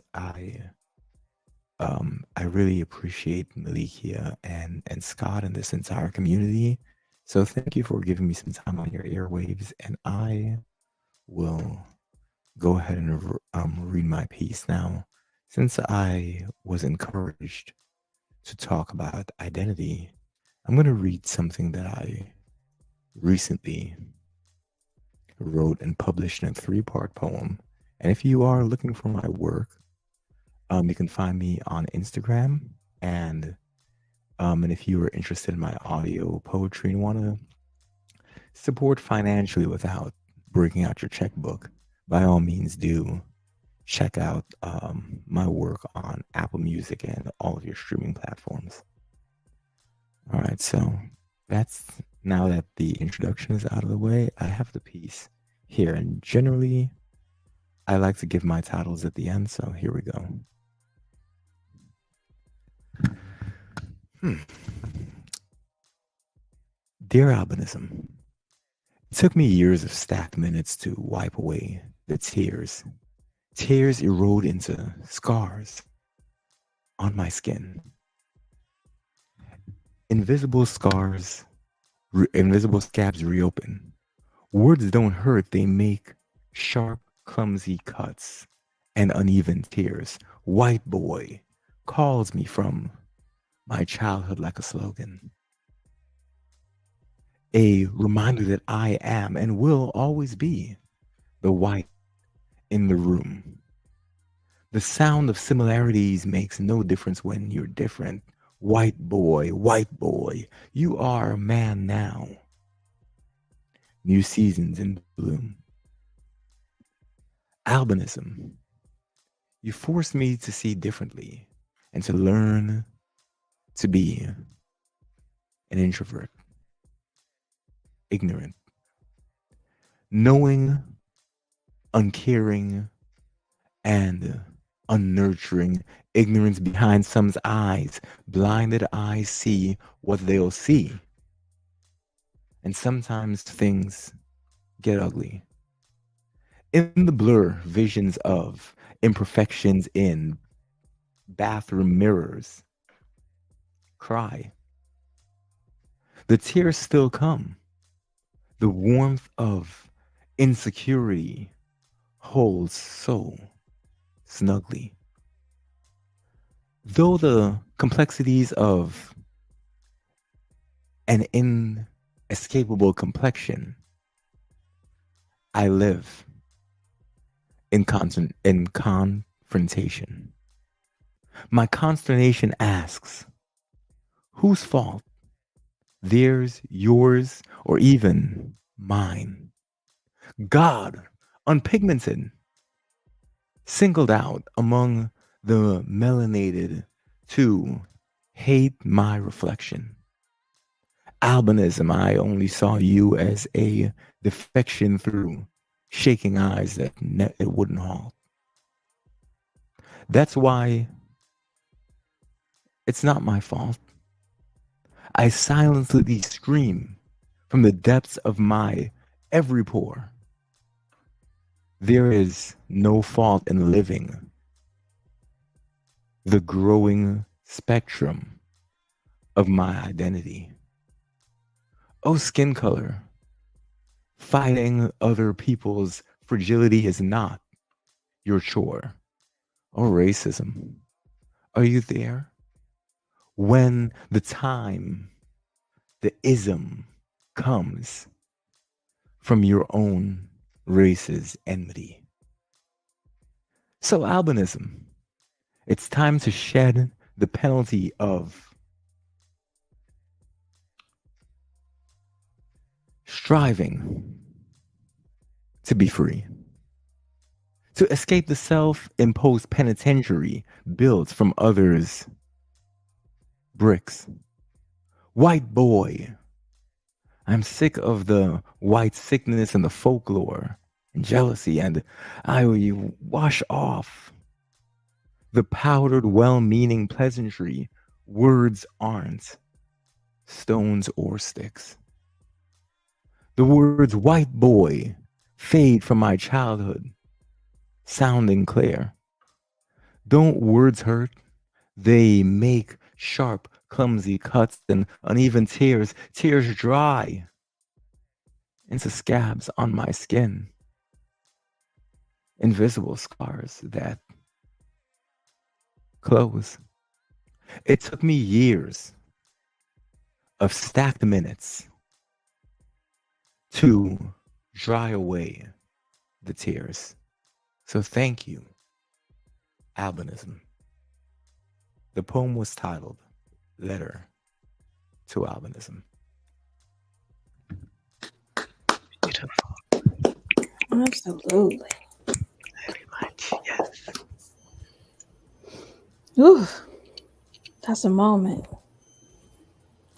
I really appreciate Malikia and Scott and this entire community. So thank you for giving me some time on your airwaves, and I will go ahead and read my piece now. Since I was encouraged to talk about identity, I'm going to read something that I recently wrote and published in a 3-part poem. And if you are looking for my work, you can find me on Instagram, and if you are interested in my audio poetry and want to support financially without breaking out your checkbook, by all means do check out my work on Apple Music and all of your streaming platforms. All right, so now that the introduction is out of the way, I have the piece here, and generally I like to give my titles at the end, so here we go. Dear Albinism, it's took me years of stacked minutes to wipe away the tears. Tears erode into scars on my skin. Invisible scars, invisible scabs reopen. Words don't hurt, they make sharp, clumsy cuts and uneven tears. White boy calls me from my childhood like a slogan. A reminder that I am and will always be the white in the room. The sound of similarities makes no difference when you're different. White boy, you are a man now. New seasons in bloom. Albinism. You forced me to see differently and to learn to be an introvert, ignorant, knowing, uncaring, and unnurturing. Ignorance behind some's eyes. Blinded eyes see what they'll see. And sometimes things get ugly. In the blur, visions of imperfections in bathroom mirrors cry. The tears still come. The warmth of insecurity holds so snugly. Though the complexities of an inescapable complexion, I live in confrontation. My consternation asks, whose fault? Theirs, yours, or even mine? God, unpigmented, singled out among the melanated to hate my reflection. Albinism, I only saw you as a defection through shaking eyes that it wouldn't halt. That's why it's not my fault. I silently scream from the depths of my every pore. There is no fault in living the growing spectrum of my identity. Oh, skin color, fighting other people's fragility is not your chore. Oh, racism, are you there? When the time, the ism comes from your own race's enmity. So albinism, it's time to shed the penalty of striving to be free, to escape the self-imposed penitentiary built from others' bricks. White boy, I'm sick of the white sickness and the folklore and jealousy, and I wash off the powdered, well-meaning pleasantry. Words aren't stones or sticks. The words white boy fade from my childhood, sounding clear. Don't words hurt? They make sharp, clumsy cuts and uneven tears dry into scabs on my skin. Invisible scars that close. It took me years of stacked minutes to dry away the tears. So thank you, albinism. The poem was titled Letter to Albinism. Beautiful. Absolutely. Very much. Yes. Ooh, that's a moment.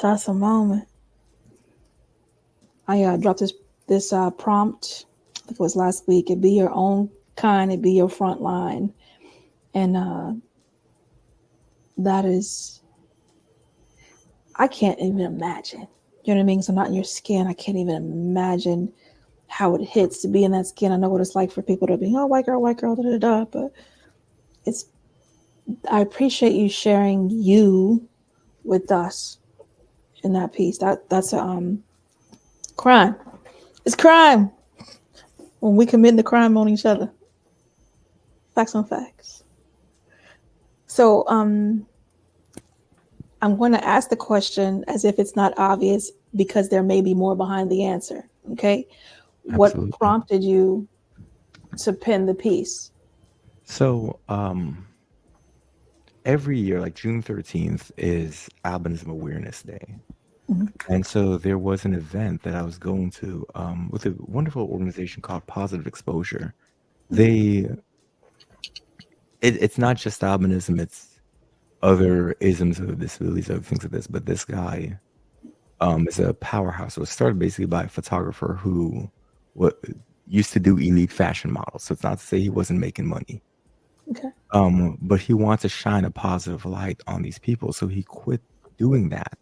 That's a moment. I dropped this prompt. I think it was last week. It be your own kind. It be your front line, and that is. I can't even imagine. You know what I mean? So I'm not in your skin. I can't even imagine how it hits to be in that skin. I know what it's like for people to be, oh, white girl, da da da. But I appreciate you sharing you with us in that piece. That's a crime. It's crime when we commit the crime on each other. Facts on facts. So I'm going to ask the question as if it's not obvious because there may be more behind the answer. Okay. Absolutely. What prompted you to pen the piece? So every year, like June 13th is Albinism Awareness Day. Mhm. And so there was an event that I was going to with a wonderful organization called Positive Exposure. It's not just albinism, it's other isms of disabilities, other things like this. But this guy is a powerhouse. It was started basically by a photographer who used to do elite fashion models. So it's not to say he wasn't making money. Okay. But he wants to shine a positive light on these people. So he quit doing that.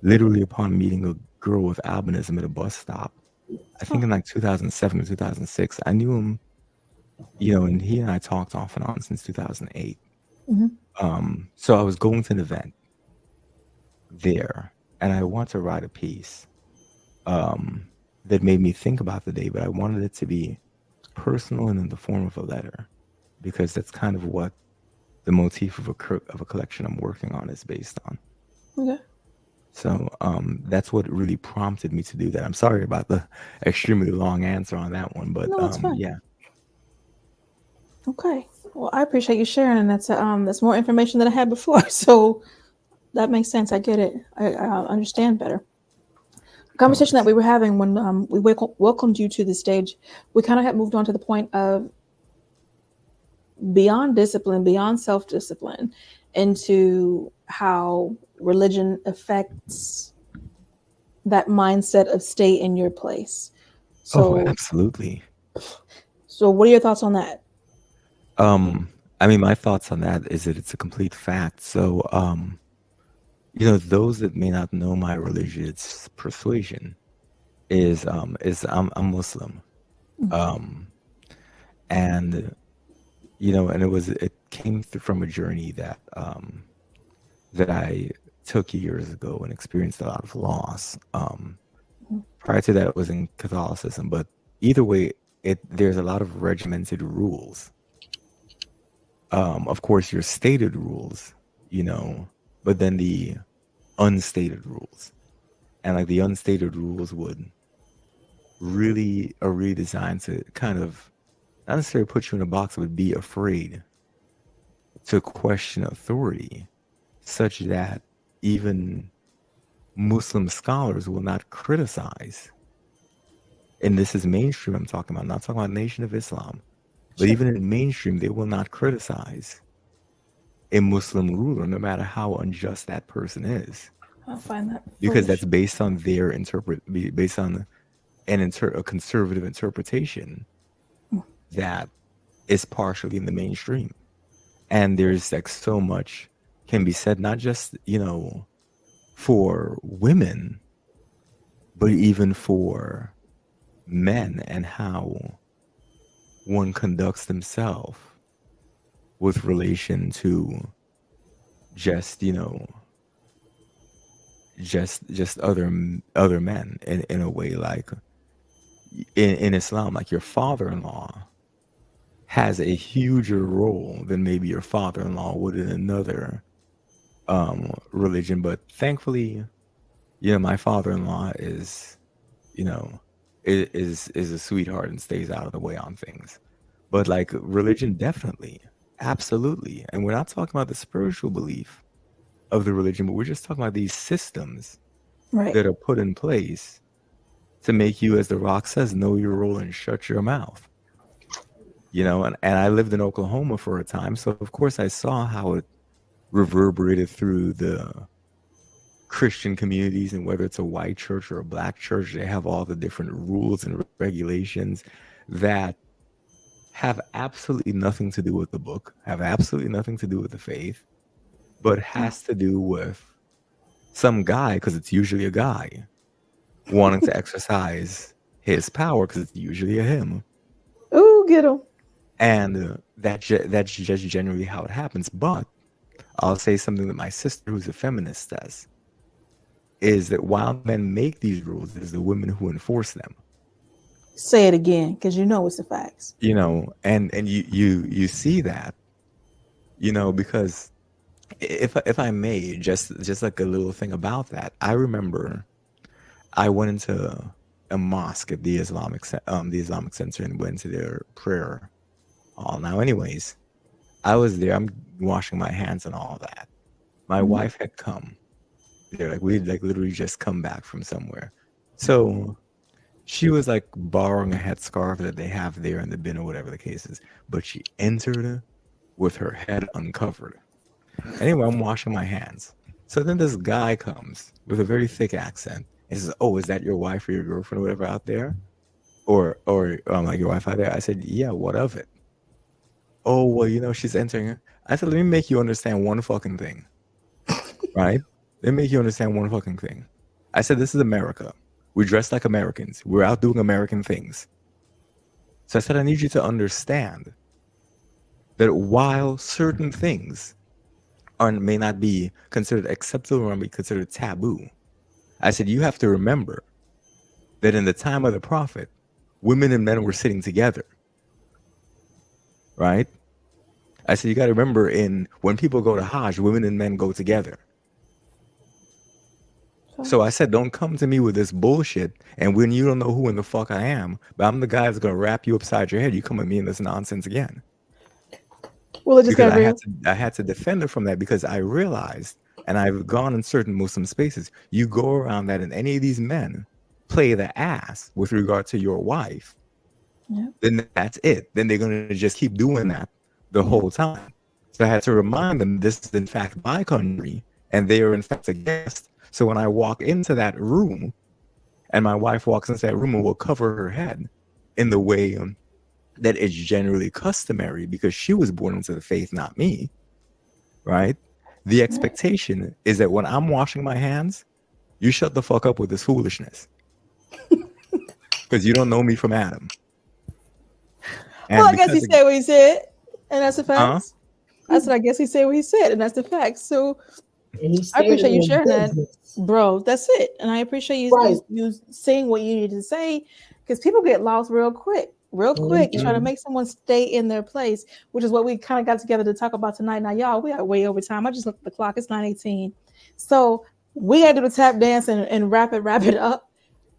Literally upon meeting a girl with albinism at a bus stop, I think in like 2007 or 2006. I knew him, and he and I talked off and on since 2008. Mhm. So I was going to an event there, and I want to write a piece that made me think about the day, but I wanted it to be personal and in the form of a letter, because that's kind of what the motif of a collection I'm working on is based on. Okay. So that's what really prompted me to do that. I'm sorry about the extremely long answer on that one, but No, that's fine. yeah. Okay. Well, I appreciate you sharing, and that's more information than I had before. So that makes sense. I get it. I understand better. The conversation that we were having when we welcomed you to the stage, we kind of had moved on to the point of beyond discipline, beyond self-discipline, into how religion affects that mindset of stay in your place. So, Absolutely. So what are your thoughts on that? I mean, my thoughts on that is that it's a complete fact. So, those that may not know my religious persuasion is I'm Muslim. And it came from a journey that I took years ago and experienced a lot of loss. Prior to that, it was in Catholicism, but either way, there's a lot of regimented rules. Of course, your stated rules, but then the unstated rules, and like the unstated rules are really designed to kind of not necessarily put you in a box, but be afraid to question authority, such that even Muslim scholars will not criticize. And this is mainstream I'm talking about, not talking about Nation of Islam, but even in mainstream, they will not criticize a Muslim ruler, no matter how unjust that person is. I find that because foolish. that's based on their based on a conservative interpretation that is partially in the mainstream. And there's like so much can be said, not just for women, but even for men, and how one conducts themselves with relation to just just other men in a way. Like in Islam, like your father-in-law has a huger role than maybe your father-in-law would in another religion. But thankfully, my father-in-law is is a sweetheart and stays out of the way on things. But like religion, definitely, absolutely. And we're not talking about the spiritual belief of the religion, but we're just talking about these systems that are put in place to make you, as The Rock says, know your role and shut your mouth. And I lived in Oklahoma for a time, so of course I saw how it reverberated through the Christian communities, and whether it's a white church or a black church, they have all the different rules and regulations that have absolutely nothing to do with the book, have absolutely nothing to do with the faith, but has to do with some guy, because it's usually a guy, wanting to exercise his power, because it's usually a him. Ooh, get him. And that's just generally how it happens. But I'll say something that my sister, who's a feminist, says, is that while men make these rules, it's the women who enforce them. Say it again, because you know it's the facts. You know, and you see that, you know, because if I may, just like a little thing about that, I remember I went into a mosque at the Islamic Center and went to their prayer hall. Now, anyways, I was there. I'm washing my hands and all that. My wife had come. They're like, we'd like literally just come back from somewhere. So she was like borrowing a headscarf that they have there in the bin or whatever the case is. But she entered with her head uncovered. Anyway, I'm washing my hands. So then this guy comes with a very thick accent and says, "Oh, is that your wife or your girlfriend or whatever out there? Or like your wife out there?" I said, "Yeah, what of it?" "Oh, well, you know, she's entering." I said, "Let me make you understand one fucking thing." Right? Let me make you understand one fucking thing. I said, this is America. We dress like Americans. We're out doing American things. So I said, I need you to understand that while certain things may not be considered acceptable or may be considered taboo, I said, you have to remember that in the time of the prophet, women and men were sitting together. Right? I said, you got to remember when people go to Hajj, women and men go together. So I said, don't come to me with this bullshit. And when you don't know who in the fuck I am, but I'm the guy that's going to wrap you upside your head, you come at me in this nonsense again. Well, it just got real. I had to defend her from that because I realized, and I've gone in certain Muslim spaces, you go around that and any of these men play the ass with regard to your wife, then that's it. Then they're going to just keep doing that the whole time. So I had to remind them this is in fact my country and they are in fact a guest. So when I walk into that room and my wife walks into that room and will cover her head in the way that is generally customary because she was born into the faith, not me, right? The expectation is that when I'm washing my hands, you shut the fuck up with this foolishness because you don't know me from Adam. And well, I guess he said what he said, and that's the fact. I said, I guess he said what he said, and that's the fact. So I appreciate you sharing that, bro. That's it, and I appreciate you saying what you needed to say because people get lost real quick. You try to make someone stay in their place, which is what we kind of got together to talk about tonight. Now, y'all, we are way over time. I just looked at the clock; it's 9:18. So we got to do the tap dance and wrap it up.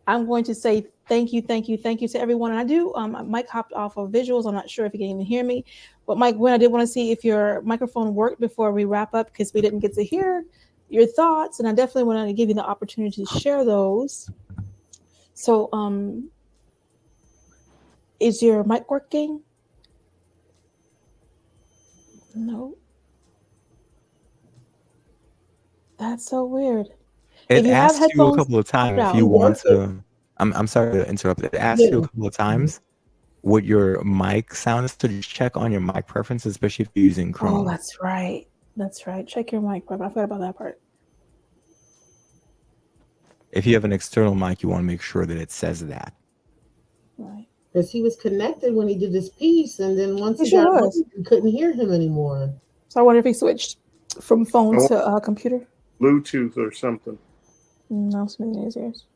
I'm going to say thank you to everyone. And I do. Mike hopped off of visuals. I'm not sure if you can even hear me. But Mike, Gwen, I did want to see if your microphone worked before we wrap up because we didn't get to hear your thoughts. And I definitely wanted to give you the opportunity to share those. So is your mic working? No. That's so weird. It asks you a couple of times if you want to. I'm sorry to interrupt. It asks you a couple of times what your mic sound is. So just check on your mic preferences, especially if you're using Chrome. Oh, that's right. Check your mic. I forgot about that part. If you have an external mic, you want to make sure that it says that. Right. Because he was connected when he did this piece, and then once he got home, you couldn't hear him anymore. So I wonder if he switched from phone to computer. Bluetooth or something. No, it's in his ears.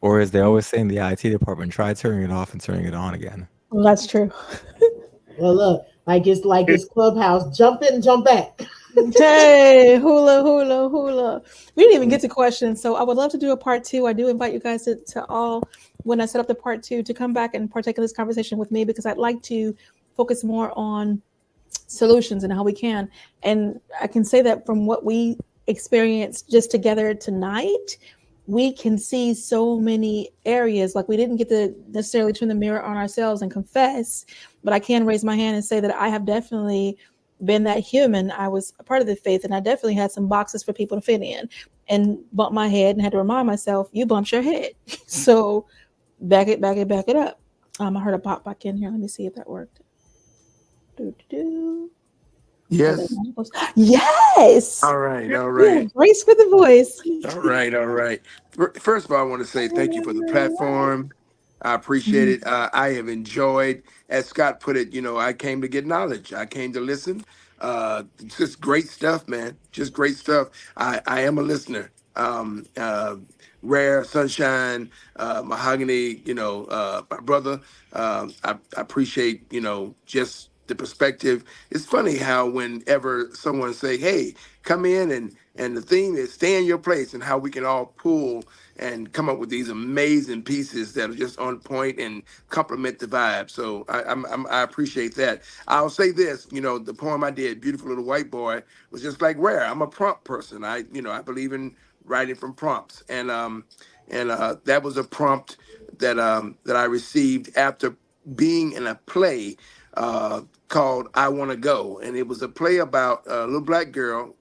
Or as they always say in the IT department, try turning it off and turning it on again. Well, that's true. Well, look, it's Clubhouse. Jump in, jump back. Hey, hula. We didn't even get to questions, so I would love to do a part 2. I do invite you guys to all, when I set up the part 2, to come back and partake in this conversation with me because I'd like to focus more on solutions and how we can. And I can say that from what we experienced just together tonight, we can see so many areas. Like we didn't get to necessarily turn the mirror on ourselves and confess, but I can raise my hand and say that I have definitely been that human. I was a part of the faith and I definitely had some boxes for people to fit in and bumped my head and had to remind myself, you bumped your head. So back it up. I heard a pop back in here. Let me see if that worked. Yes. All right. Yeah, grace for the voice. All right. First of all, I want to say thank you for the platform. I appreciate it. I have enjoyed, as Scott put it, I came to get knowledge. I came to listen. Just great stuff, man. Just great stuff. I am a listener. Rare, Sunshine, Mahogany, my brother. I appreciate, just the perspective. It's funny how whenever someone say, hey, come in and the theme is stay in your place, and how we can all pull and come up with these amazing pieces that are just on point and complement the vibe. So I appreciate that. I'll say this, the poem I did, Beautiful Little White Boy, was just like Rare. I'm a prompt person. I believe in writing from prompts. And that was a prompt that I received after being in a play called I Want to Go. And it was a play about a little black girl,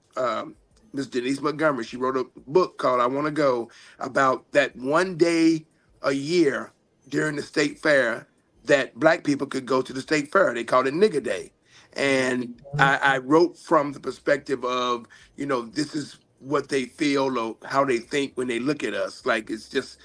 Miss Denise Montgomery. She wrote a book called I Want to Go, about that one day a year during the state fair that black people could go to the state fair. They called it Nigger Day. And I wrote from the perspective of, this is what they feel or how they think when they look at us. Like, it's just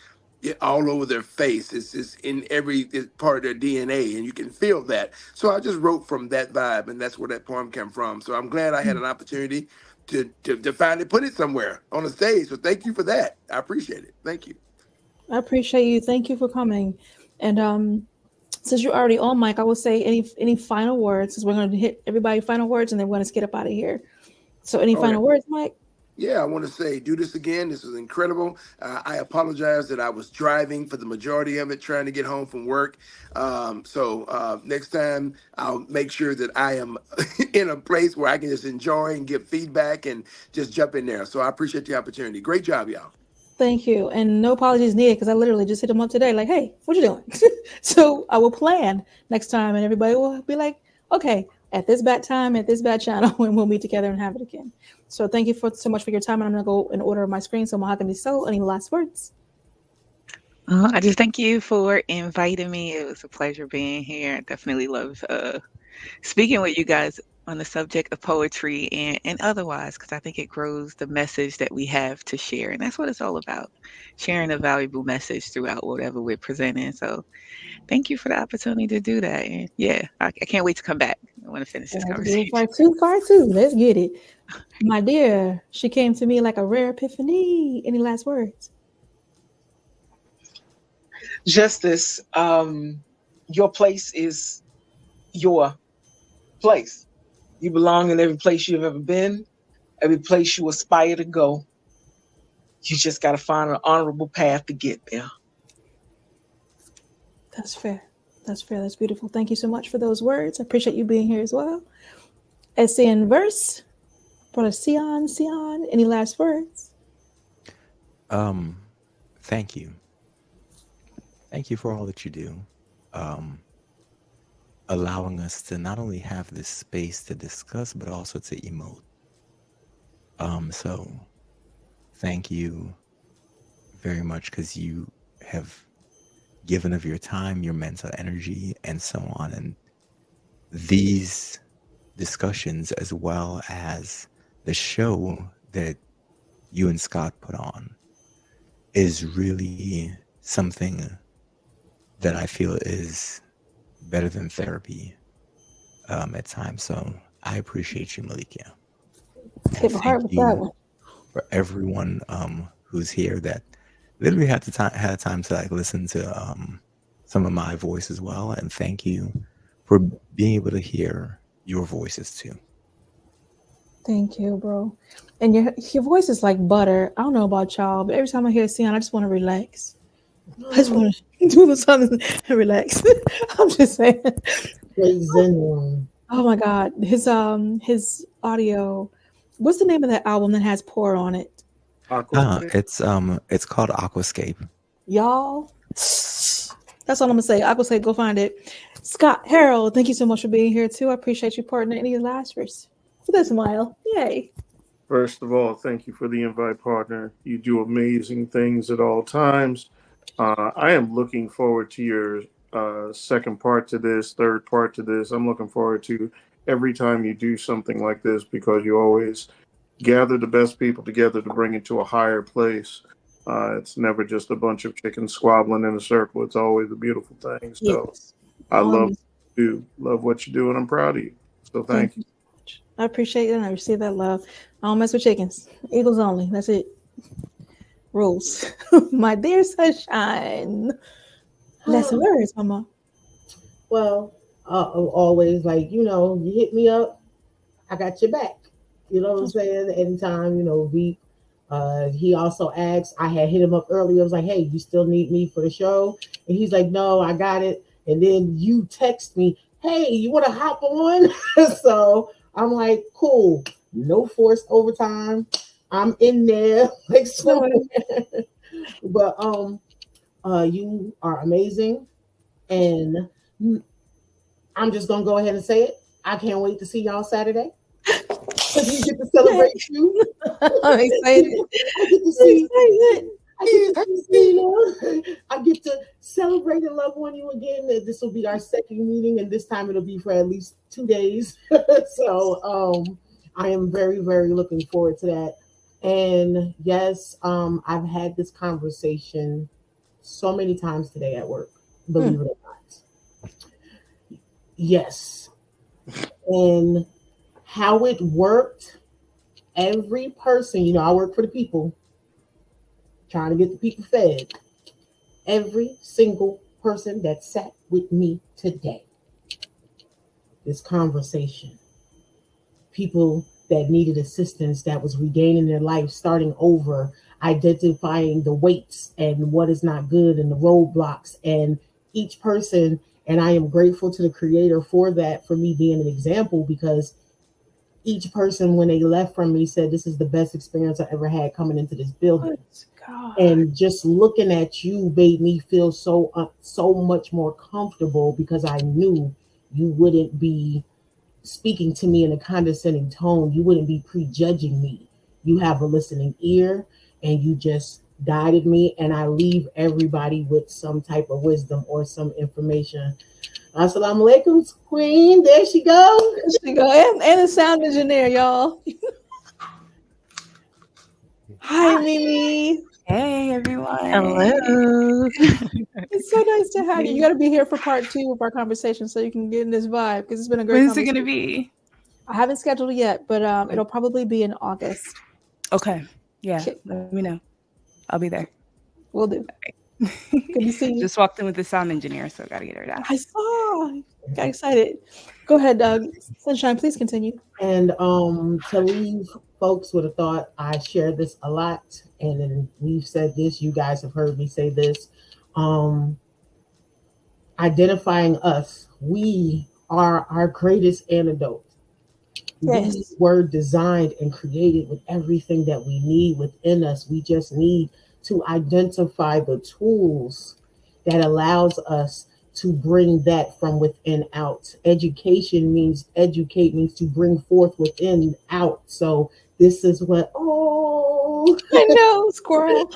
all over their face. It's just in every part of their DNA, and you can feel that. So I just wrote from that vibe, and that's where that poem came from. So I'm glad I had an opportunity to finally put it somewhere on the stage. So thank you for that. I appreciate it. Thank you. I appreciate you. Thank you for coming. And since you're already on mic, I will say any final words, because we're going to hit everybody final words, and then we're going to get up out of here. So any final words, Mike? Yeah, I want to say, do this again. This was incredible. I apologize that I was driving for the majority of it, trying to get home from work. So next time, I'll make sure that I am in a place where I can just enjoy and give feedback and just jump in there. So I appreciate the opportunity. Great job, y'all. Thank you. And no apologies needed, because I literally just hit him up today, like, hey, what you doing? So I will plan next time, and everybody will be like, okay, at this bad time, at this bad channel, and we'll meet together and have it again. So thank you so much for your time. And I'm going to go in order of my screen. So Mahogany Soul, any last words? I just thank you for inviting me. It was a pleasure being here. I definitely love speaking with you guys on the subject of poetry and otherwise, because I think it grows the message that we have to share. And that's what it's all about, sharing a valuable message throughout whatever we're presenting. So thank you for the opportunity to do that. And yeah, I can't wait to come back. I want to finish this conversation. Part two. Let's get it. My dear, she came to me like a rare epiphany. Any last words? Justice, your place is your place. You belong in every place you've ever been, every place you aspire to go. You just got to find an honorable path to get there. That's fair. That's fair. That's beautiful. Thank you so much for those words. I appreciate you being here as well. Essay in verse. Brother Sion, any last words? Thank you. Thank you for all that you do. Allowing us to not only have this space to discuss, but also to emote. So thank you very much, because you have given of your time, your mental energy, and so on. And these discussions, as well as the show that you and Scott put on, is really something that I feel is better than therapy at times. So I appreciate you, Malikia. And thank you for everyone who's here that literally had time to like listen to some of my voice as well. And thank you for being able to hear your voices too. Thank you, bro. And your voice is like butter. I don't know about y'all, but every time I hear Sion, I just want to relax. I just want to do something and relax. I'm just saying. Oh my God, his audio. What's the name of that album that has Pour on it? It's called Aquascape. Y'all, that's all I'm gonna say. Aquascape, go find it. Scott Harold, thank you so much for being here too. I appreciate you, partner. Any last words? With a smile, yay. First of all, thank you for the invite, partner. You do amazing things at all times. I am looking forward to your second part to this, third part to this. I'm looking forward to every time you do something like this, because you always gather the best people together to bring it to a higher place. It's never just a bunch of chickens squabbling in a circle. It's always a beautiful thing. So Yes. I love what you do, and I'm proud of you. So thank you. So much. I appreciate it and I receive that love. I don't mess with chickens. Eagles only. That's it. Rules. My dear sunshine. That's words, Mama. Well, always like, you hit me up, I got your back. You know what I'm saying? Anytime, he also asked, I had hit him up earlier. I was like, hey, you still need me for the show? And he's like, no, I got it. And then you text me, hey, you want to hop on? So I'm like, cool. No forced overtime. I'm in there. Like, so. But you are amazing. And I'm just going to go ahead and say it. I can't wait to see y'all Saturday. So you get to celebrate you. I'm excited. I get to celebrate and love on you again. This will be our second meeting, and this time it'll be for at least 2 days. So I am very, very looking forward to that. And yes, I've had this conversation so many times today at work, believe it or not. Yes. And how it worked, every person, I work for the people, trying to get the people fed. Every single person that sat with me today, this conversation, people that needed assistance, that was regaining their life, starting over, identifying the weights and what is not good and the roadblocks, and each person, and I am grateful to the Creator for that, for me being an example, because each person, when they left from me, said, this is the best experience I ever had coming into this building. And just looking at you made me feel so much more comfortable, because I knew you wouldn't be speaking to me in a condescending tone. You wouldn't be prejudging me. You have a listening ear, and you just guided me. And I leave everybody with some type of wisdom or some information. Assalamu alaikum, Queen. There she goes. There she go. And the sound engineer, y'all. Hi, Mimi. Hey, everyone. Hello. It's so nice to have you. You got to be here for part 2 of our conversation so you can get in this vibe, because it's been a great When's it conversation. going to be? I haven't scheduled it yet, but it'll probably be in August. Okay. Yeah. Okay. Let me know. I'll be there. Will do. Good to see you. Just walked in with the sound engineer, so got to get her down. I saw. Got excited. Go ahead, Sunshine. Please continue. And to leave folks with a thought, I share this a lot, and then we've said this. You guys have heard me say this. Identifying us, we are our greatest antidote. Yes. We were designed and created with everything that we need within us. We just need to identify the tools that allows us to bring that from within out. Education means to bring forth within out. So this is what, I know, squirrel.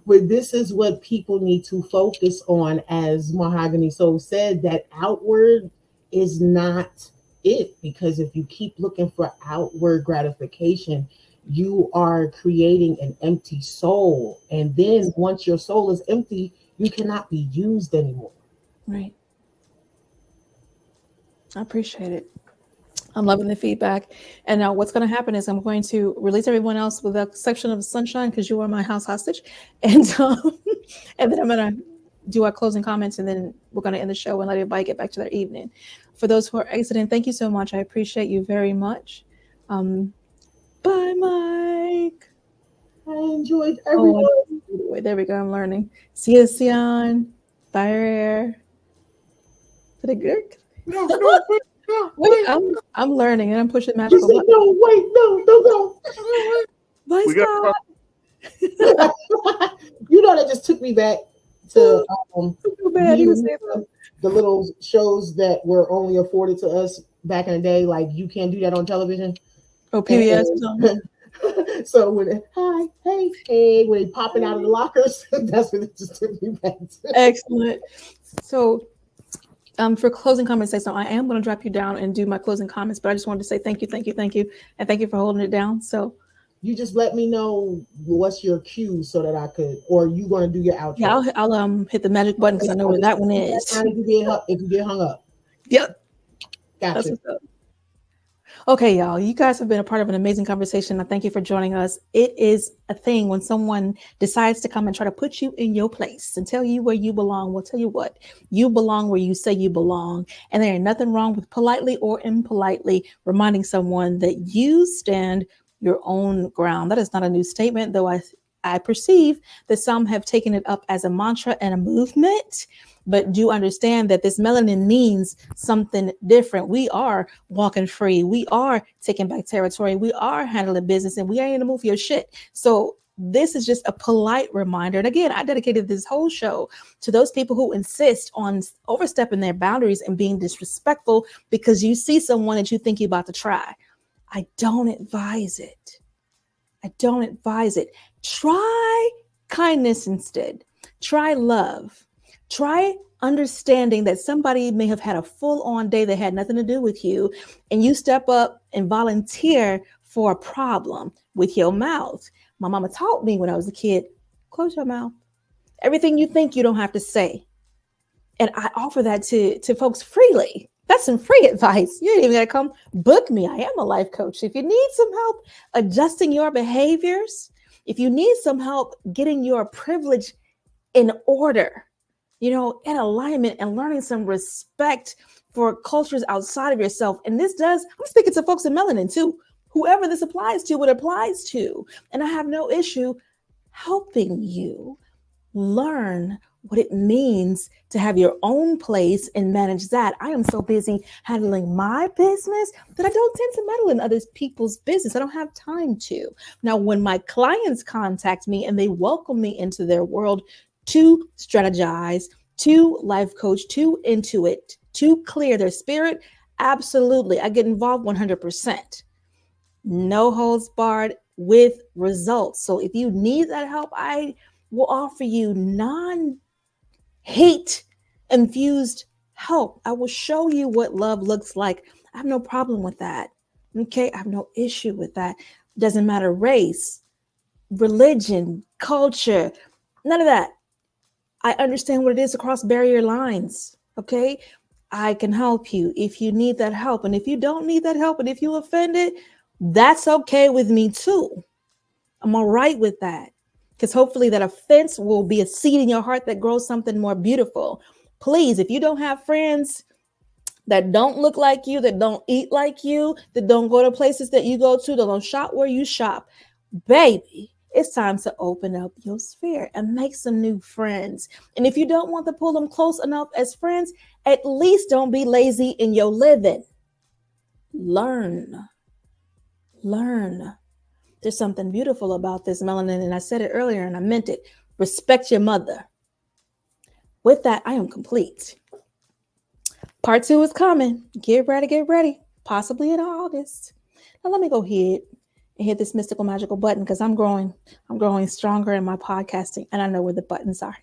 But this is what people need to focus on, as Mahogany Soul said, that outward is not it, because if you keep looking for outward gratification, you are creating an empty soul. And then once your soul is empty, you cannot be used anymore. Right. I appreciate it. I'm loving the feedback. And now what's going to happen is I'm going to release everyone else with a section of Sunshine, because you are my house hostage. And and then I'm going to do our closing comments, and then we're going to end the show and let everybody get back to their evening. For those who are exiting, thank you so much. I appreciate you very much. Bye, Mike. I enjoyed everyone. There we go. I'm learning. See you, Sion. Bye, Rare. Did it good? No. Wait, I'm learning, and I'm pushing magical. No, wait, no. Bye, Scott. That just took me back to the little shows that were only afforded to us back in the day. Like, you can't do that on television. Oh, PBS. So when hey, when they popping out of the lockers, that's what it just took me back to. Excellent. So for closing comments, I am going to drop you down and do my closing comments, but I just wanted to say thank you, and thank you for holding it down. So You just let me know what's your cue so that I could, or you going to do your outro. Yeah, I'll hit the magic button because I know where that one is. If you get hung up. Yep. Gotcha. Okay, y'all, you guys have been a part of an amazing conversation. I thank you for joining us. It is a thing when someone decides to come and try to put you in your place and tell you where you belong. Well, tell you what, you belong where you say you belong. And there ain't nothing wrong with politely or impolitely reminding someone that you stand your own ground. That is not a new statement, though I perceive that some have taken it up as a mantra and a movement. But do understand that this melanin means something different. We are walking free. We are taking back territory. We are handling business, and we ain't in the mood for your shit. So this is just a polite reminder. And again, I dedicated this whole show to those people who insist on overstepping their boundaries and being disrespectful because you see someone that you think you're about to try. I don't advise it. I don't advise it. Try kindness instead. Try love. Try understanding that somebody may have had a full-on day that had nothing to do with you, and you step up and volunteer for a problem with your mouth. My mama taught me when I was a kid, close your mouth. Everything you think, you don't have to say. And I offer that to folks freely. That's some free advice. You ain't even gotta come book me. I am a life coach. If you need some help adjusting your behaviors, if you need some help getting your privilege in order, in alignment and learning some respect for cultures outside of yourself. And I'm speaking to folks in melanin too, whoever this applies to, it applies to. And I have no issue helping you learn what it means to have your own place and manage that. I am so busy handling my business that I don't tend to meddle in other people's business. I don't have time to. Now, when my clients contact me and they welcome me into their world to strategize, to life coach, to intuit, to clear their spirit, absolutely. I get involved 100%. No holds barred with results. So if you need that help, I will offer you non-hate infused help. I will show you what love looks like. I have no problem with that. Okay, I have no issue with that. Doesn't matter race, religion, culture, none of that. I understand what it is across barrier lines. Okay, I can help you if you need that help. And if you don't need that help, and if you offended, that's okay with me too. I'm all right with that. Because hopefully that offense will be a seed in your heart that grows something more beautiful. Please, if you don't have friends that don't look like you, that don't eat like you, that don't go to places that you go to, that don't shop where you shop, baby, it's time to open up your sphere and make some new friends. And if you don't want to pull them close enough as friends, at least don't be lazy in your living. Learn. There's something beautiful about this melanin, and I said it earlier and I meant it. Respect your mother. With that, I am complete. Part 2 is coming. Get ready. Possibly in August. Now let me go ahead and hit this mystical magical button because I'm growing stronger in my podcasting, and I know where the buttons are.